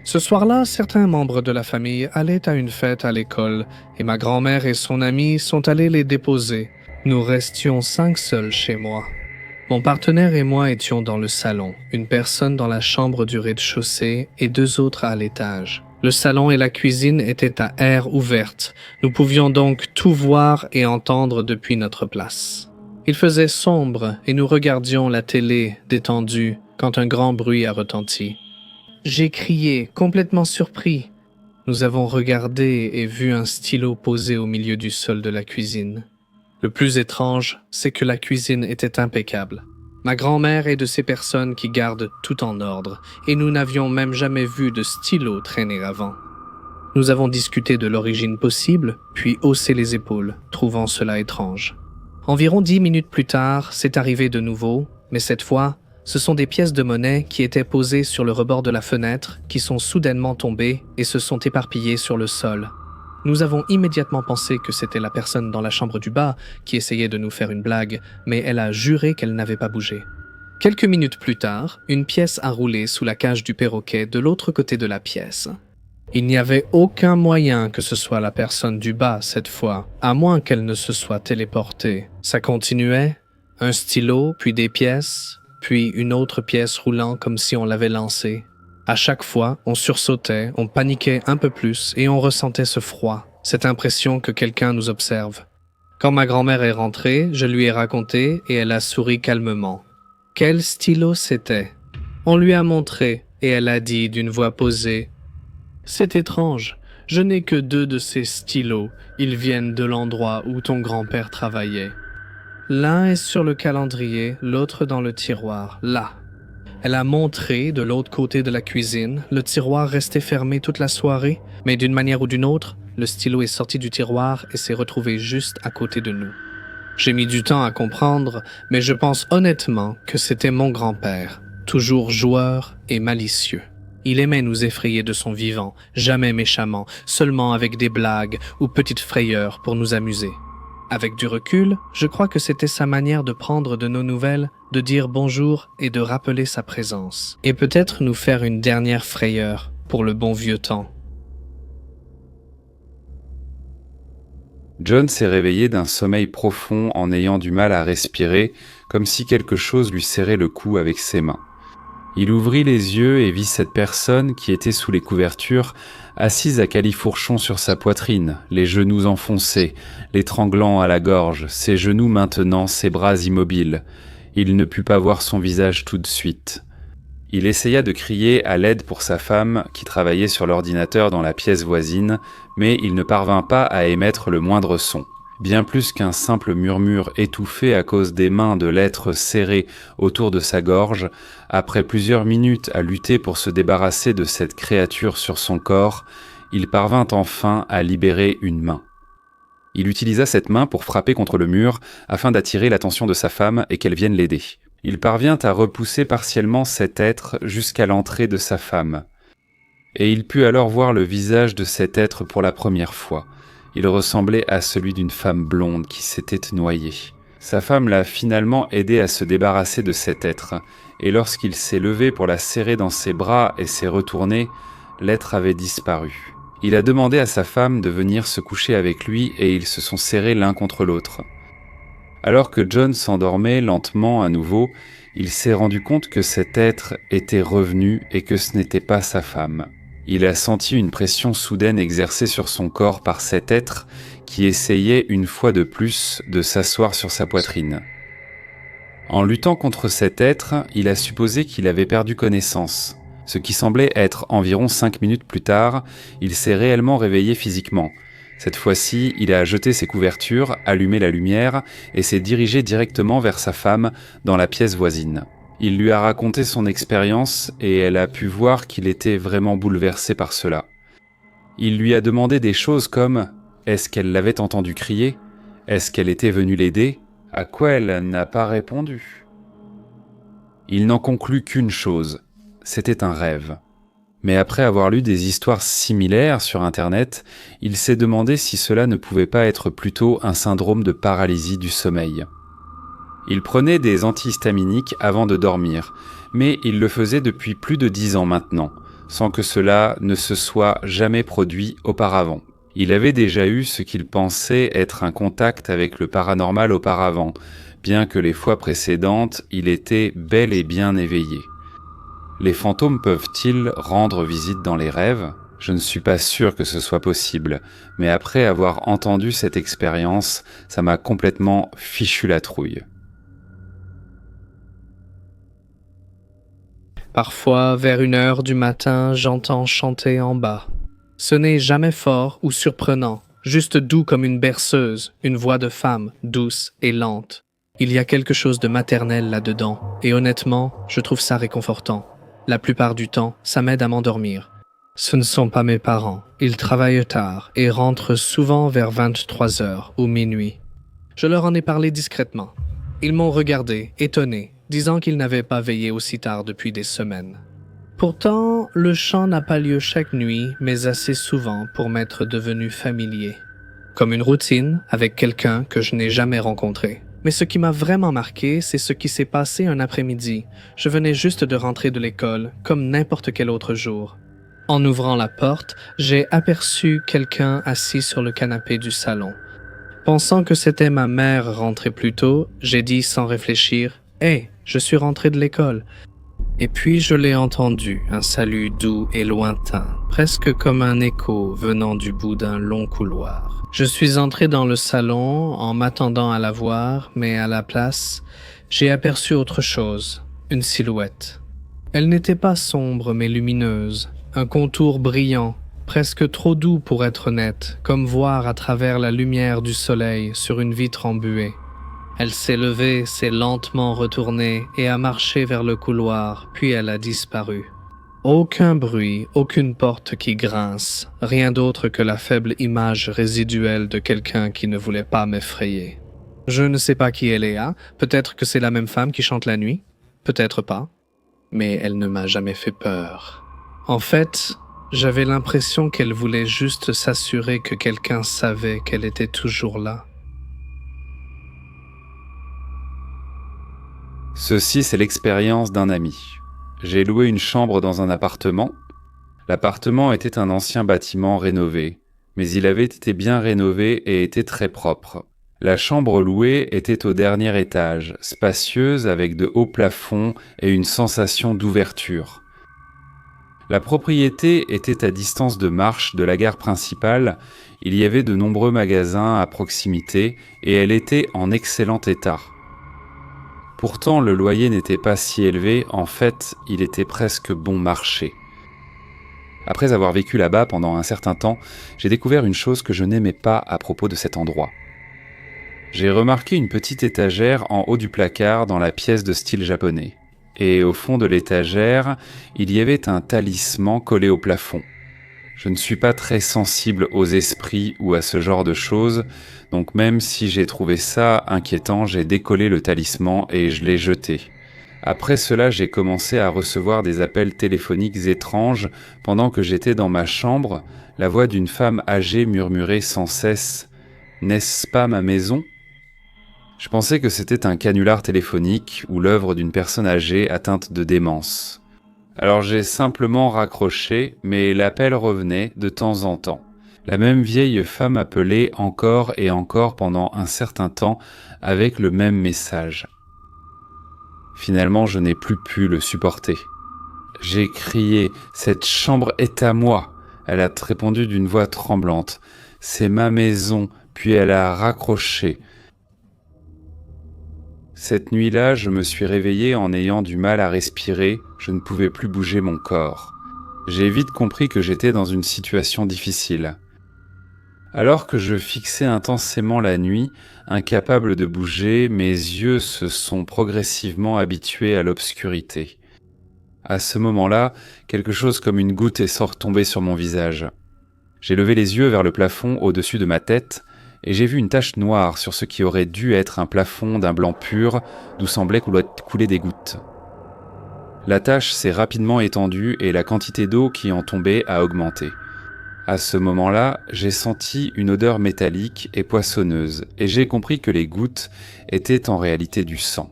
Ce soir-là, certains membres de la famille allaient à une fête à l'école et ma grand-mère et son ami sont allés les déposer. Nous restions 5 seuls chez moi. Mon partenaire et moi étions dans le salon, une personne dans la chambre du rez-de-chaussée et 2 autres à l'étage. Le salon et la cuisine étaient à air ouverte. Nous pouvions donc tout voir et entendre depuis notre place. Il faisait sombre et nous regardions la télé détendue quand un grand bruit a retenti. J'ai crié, complètement surpris. Nous avons regardé et vu un stylo posé au milieu du sol de la cuisine. Le plus étrange, c'est que la cuisine était impeccable. Ma grand-mère est de ces personnes qui gardent tout en ordre, et nous n'avions même jamais vu de stylo traîner avant. Nous avons discuté de l'origine possible, puis haussé les épaules, trouvant cela étrange. Environ 10 minutes plus tard, c'est arrivé de nouveau, mais cette fois, ce sont des pièces de monnaie qui étaient posées sur le rebord de la fenêtre, qui sont soudainement tombées et se sont éparpillées sur le sol. Nous avons immédiatement pensé que c'était la personne dans la chambre du bas qui essayait de nous faire une blague, mais elle a juré qu'elle n'avait pas bougé. Quelques minutes plus tard, une pièce a roulé sous la cage du perroquet de l'autre côté de la pièce. Il n'y avait aucun moyen que ce soit la personne du bas cette fois, à moins qu'elle ne se soit téléportée. Ça continuait, un stylo, puis des pièces, puis une autre pièce roulant comme si on l'avait lancée. À chaque fois, on sursautait, on paniquait un peu plus et on ressentait ce froid, cette impression que quelqu'un nous observe. Quand ma grand-mère est rentrée, je lui ai raconté et elle a souri calmement. Quel stylo c'était? On lui a montré et elle a dit d'une voix posée « C'est étrange, je n'ai que 2 de ces stylos, ils viennent de l'endroit où ton grand-père travaillait. L'un est sur le calendrier, l'autre dans le tiroir, là. » Elle a montré de l'autre côté de la cuisine, le tiroir restait fermé toute la soirée, mais d'une manière ou d'une autre, le stylo est sorti du tiroir et s'est retrouvé juste à côté de nous. J'ai mis du temps à comprendre, mais je pense honnêtement que c'était mon grand-père, toujours joueur et malicieux. Il aimait nous effrayer de son vivant, jamais méchamment, seulement avec des blagues ou petites frayeurs pour nous amuser. Avec du recul, je crois que c'était sa manière de prendre de nos nouvelles, de dire bonjour et de rappeler sa présence. Et peut-être nous faire une dernière frayeur pour le bon vieux temps. John s'est réveillé d'un sommeil profond en ayant du mal à respirer, comme si quelque chose lui serrait le cou avec ses mains. Il ouvrit les yeux et vit cette personne qui était sous les couvertures, assise à califourchon sur sa poitrine, les genoux enfoncés, l'étranglant à la gorge, ses genoux maintenant, ses bras immobiles. Il ne put pas voir son visage tout de suite. Il essaya de crier à l'aide pour sa femme qui travaillait sur l'ordinateur dans la pièce voisine, mais il ne parvint pas à émettre le moindre son. Bien plus qu'un simple murmure étouffé à cause des mains de l'être serrées autour de sa gorge, après plusieurs minutes à lutter pour se débarrasser de cette créature sur son corps, il parvint enfin à libérer une main. Il utilisa cette main pour frapper contre le mur afin d'attirer l'attention de sa femme et qu'elle vienne l'aider. Il parvient à repousser partiellement cet être jusqu'à l'entrée de sa femme. Et il put alors voir le visage de cet être pour la première fois. Il ressemblait à celui d'une femme blonde qui s'était noyée. Sa femme l'a finalement aidé à se débarrasser de cet être, et lorsqu'il s'est levé pour la serrer dans ses bras et s'est retourné, l'être avait disparu. Il a demandé à sa femme de venir se coucher avec lui et ils se sont serrés l'un contre l'autre. Alors que John s'endormait lentement à nouveau, il s'est rendu compte que cet être était revenu et que ce n'était pas sa femme. Il a senti une pression soudaine exercée sur son corps par cet être qui essayait une fois de plus de s'asseoir sur sa poitrine. En luttant contre cet être, il a supposé qu'il avait perdu connaissance. Ce qui semblait être environ 5 minutes plus tard, il s'est réellement réveillé physiquement. Cette fois-ci, il a jeté ses couvertures, allumé la lumière et s'est dirigé directement vers sa femme dans la pièce voisine. Il lui a raconté son expérience et elle a pu voir qu'il était vraiment bouleversé par cela. Il lui a demandé des choses comme « Est-ce qu'elle l'avait entendu crier ? Est-ce qu'elle était venue l'aider ?» À quoi elle n'a pas répondu. Il n'en conclut qu'une chose, c'était un rêve. Mais après avoir lu des histoires similaires sur Internet, il s'est demandé si cela ne pouvait pas être plutôt un syndrome de paralysie du sommeil. Il prenait des antihistaminiques avant de dormir, mais il le faisait depuis plus de 10 ans maintenant, sans que cela ne se soit jamais produit auparavant. Il avait déjà eu ce qu'il pensait être un contact avec le paranormal auparavant, bien que les fois précédentes, il était bel et bien éveillé. Les fantômes peuvent-ils rendre visite dans les rêves ? Je ne suis pas sûr que ce soit possible, mais après avoir entendu cette expérience, ça m'a complètement fichu la trouille. Parfois, vers 1 heure du matin, j'entends chanter en bas. Ce n'est jamais fort ou surprenant, juste doux comme une berceuse, une voix de femme, douce et lente. Il y a quelque chose de maternel là-dedans, et honnêtement, je trouve ça réconfortant. La plupart du temps, ça m'aide à m'endormir. Ce ne sont pas mes parents. Ils travaillent tard et rentrent souvent vers 23 heures ou minuit. Je leur en ai parlé discrètement. Ils m'ont regardé, étonné, disant qu'ils n'avaient pas veillé aussi tard depuis des semaines. Pourtant, le chant n'a pas lieu chaque nuit, mais assez souvent pour m'être devenu familier. Comme une routine avec quelqu'un que je n'ai jamais rencontré. Mais ce qui m'a vraiment marqué, c'est ce qui s'est passé un après-midi. Je venais juste de rentrer de l'école, comme n'importe quel autre jour. En ouvrant la porte, j'ai aperçu quelqu'un assis sur le canapé du salon. Pensant que c'était ma mère rentrée plus tôt, j'ai dit sans réfléchir « Hey, je suis rentré de l'école ». Et puis je l'ai entendu, un salut doux et lointain, presque comme un écho venant du bout d'un long couloir. Je suis entré dans le salon en m'attendant à la voir, mais à la place, j'ai aperçu autre chose, une silhouette. Elle n'était pas sombre mais lumineuse, un contour brillant, presque trop doux pour être honnête, comme voir à travers la lumière du soleil sur une vitre embuée. Elle s'est levée, s'est lentement retournée et a marché vers le couloir, puis elle a disparu. Aucun bruit, aucune porte qui grince, rien d'autre que la faible image résiduelle de quelqu'un qui ne voulait pas m'effrayer. Je ne sais pas qui elle est, hein? Peut-être que c'est la même femme qui chante la nuit, peut-être pas, mais elle ne m'a jamais fait peur. En fait, j'avais l'impression qu'elle voulait juste s'assurer que quelqu'un savait qu'elle était toujours là. Ceci, c'est l'expérience d'un ami. J'ai loué une chambre dans un appartement. L'appartement était un ancien bâtiment rénové, mais il avait été bien rénové et était très propre. La chambre louée était au dernier étage, spacieuse avec de hauts plafonds et une sensation d'ouverture. La propriété était à distance de marche de la gare principale, il y avait de nombreux magasins à proximité et elle était en excellent état. Pourtant, le loyer n'était pas si élevé, en fait, il était presque bon marché. Après avoir vécu là-bas pendant un certain temps, j'ai découvert une chose que je n'aimais pas à propos de cet endroit. J'ai remarqué une petite étagère en haut du placard dans la pièce de style japonais. Et au fond de l'étagère, il y avait un talisman collé au plafond. Je ne suis pas très sensible aux esprits ou à ce genre de choses, donc même si j'ai trouvé ça inquiétant, j'ai décollé le talisman et je l'ai jeté. Après cela, j'ai commencé à recevoir des appels téléphoniques étranges pendant que j'étais dans ma chambre. La voix d'une femme âgée murmurait sans cesse « N'est-ce pas ma maison ?» Je pensais que c'était un canular téléphonique ou l'œuvre d'une personne âgée atteinte de démence. Alors j'ai simplement raccroché, mais l'appel revenait de temps en temps. La même vieille femme appelait encore et encore pendant un certain temps avec le même message. Finalement, je n'ai plus pu le supporter. J'ai crié « Cette chambre est à moi !» Elle a répondu d'une voix tremblante « C'est ma maison !» Puis elle a raccroché. Cette nuit-là, je me suis réveillé en ayant du mal à respirer, je ne pouvais plus bouger mon corps. J'ai vite compris que j'étais dans une situation difficile. Alors que je fixais intensément la nuit, incapable de bouger, mes yeux se sont progressivement habitués à l'obscurité. À ce moment-là, quelque chose comme une goutte est tombée sur mon visage. J'ai levé les yeux vers le plafond au-dessus de ma tête, et j'ai vu une tache noire sur ce qui aurait dû être un plafond d'un blanc pur, d'où semblaient couler des gouttes. La tache s'est rapidement étendue et la quantité d'eau qui en tombait a augmenté. À ce moment-là, j'ai senti une odeur métallique et poissonneuse et j'ai compris que les gouttes étaient en réalité du sang.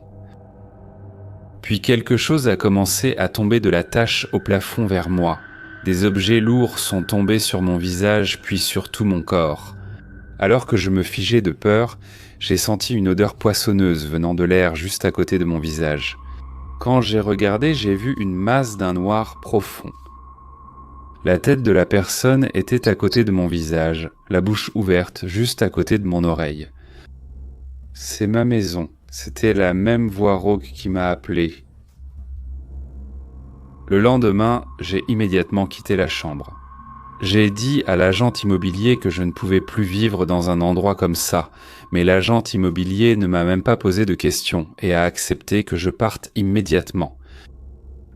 Puis quelque chose a commencé à tomber de la tache au plafond vers moi. Des objets lourds sont tombés sur mon visage puis sur tout mon corps. Alors que je me figeais de peur, j'ai senti une odeur poissonneuse venant de l'air juste à côté de mon visage. Quand j'ai regardé, j'ai vu une masse d'un noir profond. La tête de la personne était à côté de mon visage, la bouche ouverte juste à côté de mon oreille. C'est ma maison. C'était la même voix rauque qui m'a appelé. Le lendemain, j'ai immédiatement quitté la chambre. J'ai dit à l'agent immobilier que je ne pouvais plus vivre dans un endroit comme ça, mais l'agent immobilier ne m'a même pas posé de questions et a accepté que je parte immédiatement.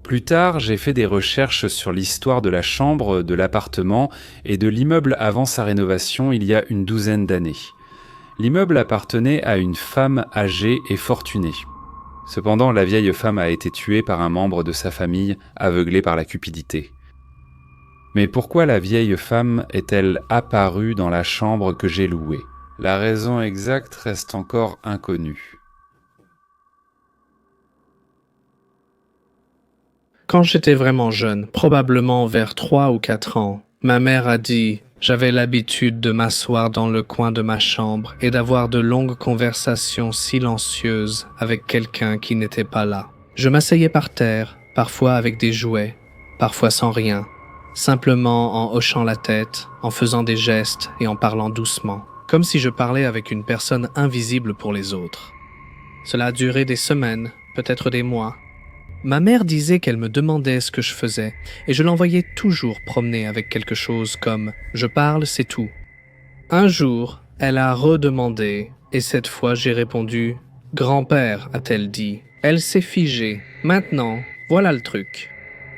Plus tard, j'ai fait des recherches sur l'histoire de la chambre, de l'appartement et de l'immeuble avant sa rénovation il y a une 12aine d'années. L'immeuble appartenait à une femme âgée et fortunée. Cependant, la vieille femme a été tuée par un membre de sa famille, aveuglé par la cupidité. Mais pourquoi la vieille femme est-elle apparue dans la chambre que j'ai louée ? La raison exacte reste encore inconnue. Quand j'étais vraiment jeune, probablement vers 3 ou 4 ans, ma mère a dit « J'avais l'habitude de m'asseoir dans le coin de ma chambre et d'avoir de longues conversations silencieuses avec quelqu'un qui n'était pas là. Je m'asseyais par terre, parfois avec des jouets, parfois sans rien, simplement en hochant la tête, en faisant des gestes et en parlant doucement, comme si je parlais avec une personne invisible pour les autres. Cela a duré des semaines, peut-être des mois. Ma mère disait qu'elle me demandait ce que je faisais, et je l'envoyais toujours promener avec quelque chose comme « je parle, c'est tout ». Un jour, elle a redemandé, et cette fois j'ai répondu « grand-père », a-t-elle dit. Elle s'est figée. Maintenant, voilà le truc.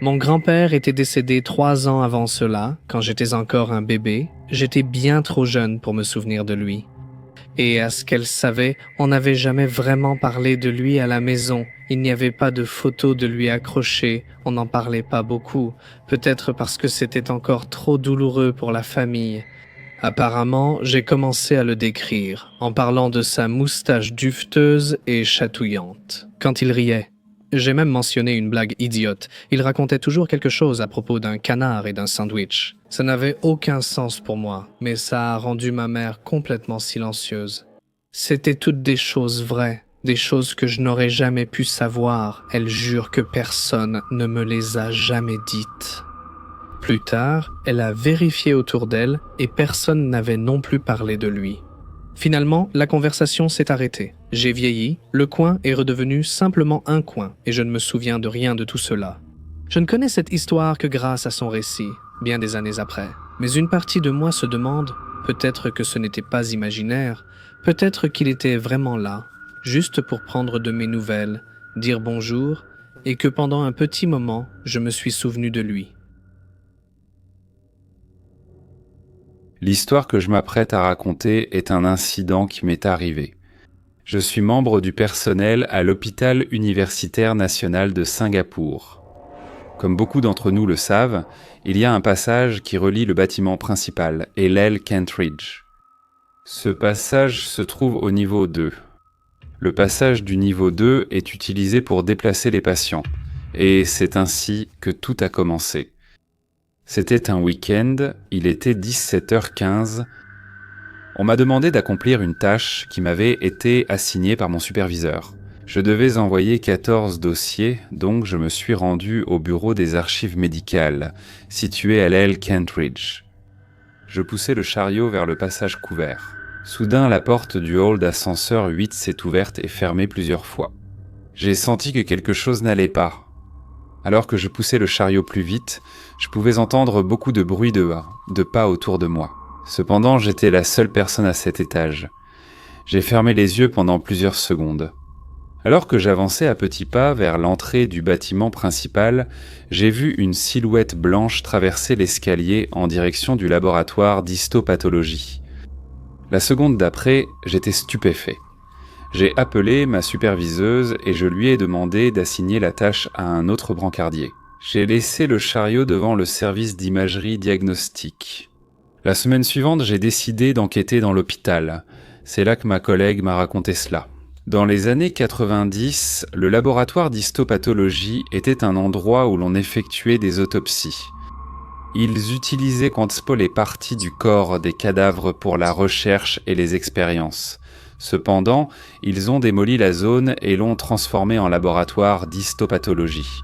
Mon grand-père était décédé 3 ans avant cela, quand j'étais encore un bébé. J'étais bien trop jeune pour me souvenir de lui. Et à ce qu'elle savait, on n'avait jamais vraiment parlé de lui à la maison. Il n'y avait pas de photos de lui accrochées, on n'en parlait pas beaucoup, peut-être parce que c'était encore trop douloureux pour la famille. Apparemment, j'ai commencé à le décrire, en parlant de sa moustache duveteuse et chatouillante, quand il riait. J'ai même mentionné une blague idiote. Il racontait toujours quelque chose à propos d'un canard et d'un sandwich. Ça n'avait aucun sens pour moi, mais ça a rendu ma mère complètement silencieuse. C'était toutes des choses vraies, des choses que je n'aurais jamais pu savoir. Elle jure que personne ne me les a jamais dites. Plus tard, elle a vérifié autour d'elle et personne n'avait non plus parlé de lui. Finalement, la conversation s'est arrêtée. J'ai vieilli, le coin est redevenu simplement un coin, et je ne me souviens de rien de tout cela. Je ne connais cette histoire que grâce à son récit, bien des années après. Mais une partie de moi se demande, peut-être que ce n'était pas imaginaire, peut-être qu'il était vraiment là, juste pour prendre de mes nouvelles, dire bonjour, et que pendant un petit moment, je me suis souvenu de lui. L'histoire que je m'apprête à raconter est un incident qui m'est arrivé. Je suis membre du personnel à l'hôpital universitaire national de Singapour. Comme beaucoup d'entre nous le savent, il y a un passage qui relie le bâtiment principal et l'aile Kentridge. Ce passage se trouve au niveau 2. Le passage du niveau 2 est utilisé pour déplacer les patients, et c'est ainsi que tout a commencé. C'était un week-end, il était 17h15. On m'a demandé d'accomplir une tâche qui m'avait été assignée par mon superviseur. Je devais envoyer 14 dossiers, donc je me suis rendu au bureau des archives médicales, situé à l'aile Kentridge. Je poussais le chariot vers le passage couvert. Soudain, la porte du hall d'ascenseur 8 s'est ouverte et fermée plusieurs fois. J'ai senti que quelque chose n'allait pas. Alors que je poussais le chariot plus vite, je pouvais entendre beaucoup de bruit de pas autour de moi. Cependant, j'étais la seule personne à cet étage. J'ai fermé les yeux pendant plusieurs secondes. Alors que j'avançais à petits pas vers l'entrée du bâtiment principal, j'ai vu une silhouette blanche traverser l'escalier en direction du laboratoire d'histopathologie. La seconde d'après, j'étais stupéfait. J'ai appelé ma superviseuse et je lui ai demandé d'assigner la tâche à un autre brancardier. J'ai laissé le chariot devant le service d'imagerie diagnostique. La semaine suivante, j'ai décidé d'enquêter dans l'hôpital. C'est là que ma collègue m'a raconté cela. Dans les années 90, le laboratoire d'histopathologie était un endroit où l'on effectuait des autopsies. Ils utilisaient pas les parties du corps des cadavres pour la recherche et les expériences. Cependant, ils ont démoli la zone et l'ont transformée en laboratoire d'histopathologie.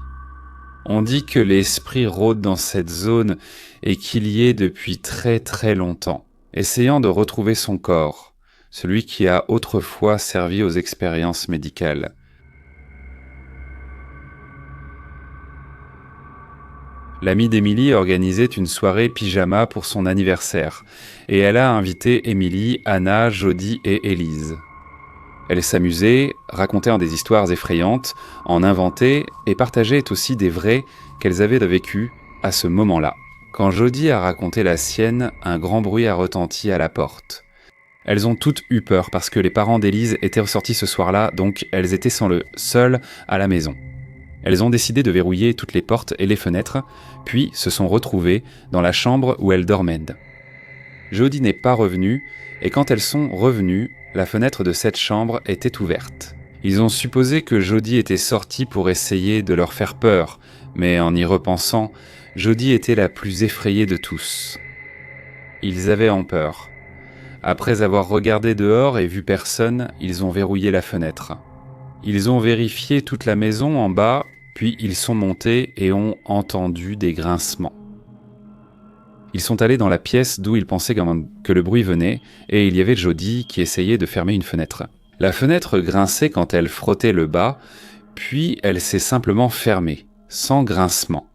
On dit que l'esprit rôde dans cette zone et qu'il y est depuis très très longtemps, essayant de retrouver son corps, celui qui a autrefois servi aux expériences médicales. L'amie d'Emily organisait une soirée pyjama pour son anniversaire, et elle a invité Emily, Anna, Jody et Élise. Elle s'amusait, racontait des histoires effrayantes, en inventait et partageait aussi des vrais qu'elles avaient vécus à ce moment-là. Quand Jody a raconté la sienne, un grand bruit a retenti à la porte. Elles ont toutes eu peur parce que les parents d'Élise étaient ressortis ce soir-là, donc elles étaient seules à la maison. Elles ont décidé de verrouiller toutes les portes et les fenêtres, puis se sont retrouvées dans la chambre où elles dormaient. Jody n'est pas revenue, et quand elles sont revenues, la fenêtre de cette chambre était ouverte. Ils ont supposé que Jody était sortie pour essayer de leur faire peur, mais en y repensant, Jody était la plus effrayée de tous. Ils avaient en peur. Après avoir regardé dehors et vu personne, ils ont verrouillé la fenêtre. Ils ont vérifié toute la maison en bas, puis ils sont montés et ont entendu des grincements. Ils sont allés dans la pièce d'où ils pensaient que le bruit venait, et il y avait Jody qui essayait de fermer une fenêtre. La fenêtre grinçait quand elle frottait le bas, puis elle s'est simplement fermée, sans grincement.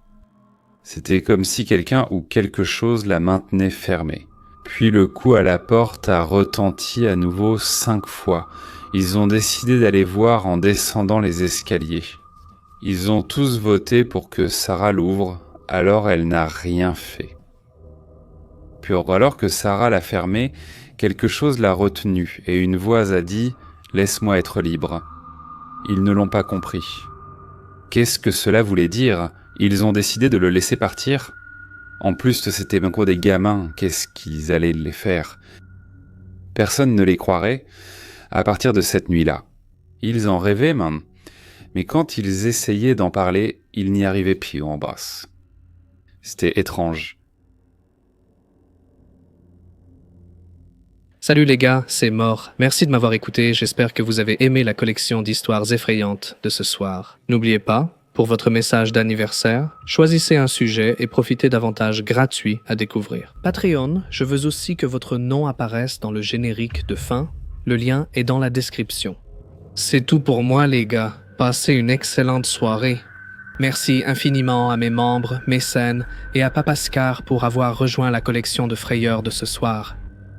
C'était comme si quelqu'un ou quelque chose la maintenait fermée. Puis le coup à la porte a retenti à nouveau 5 fois. Ils ont décidé d'aller voir en descendant les escaliers. Ils ont tous voté pour que Sarah l'ouvre, alors elle n'a rien fait. Puis alors que Sarah l'a fermée, quelque chose l'a retenue et une voix a dit « Laisse-moi être libre ». Ils ne l'ont pas compris. Qu'est-ce que cela voulait dire ? Ils ont décidé de le laisser partir ? En plus, c'était même quoi des gamins, qu'est-ce qu'ils allaient les faire ? Personne ne les croirait à partir de cette nuit-là. Ils en rêvaient, même. Mais quand ils essayaient d'en parler, ils n'y arrivaient plus en basse. C'était étrange. Salut les gars, c'est Mort. Merci de m'avoir écouté, j'espère que vous avez aimé la collection d'histoires effrayantes de ce soir. N'oubliez pas, pour votre message d'anniversaire, choisissez un sujet et profitez d'avantages gratuits à découvrir. Patreon, je veux aussi que votre nom apparaisse dans le générique de fin. Le lien est dans la description. C'est tout pour moi les gars. Passez une excellente soirée. Merci infiniment à mes membres, mécènes et à Papa Scar pour avoir rejoint la collection de frayeurs de ce soir.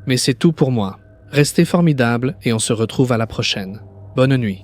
Mais c'est tout pour moi. Restez formidables et on se retrouve à la prochaine. Bonne nuit.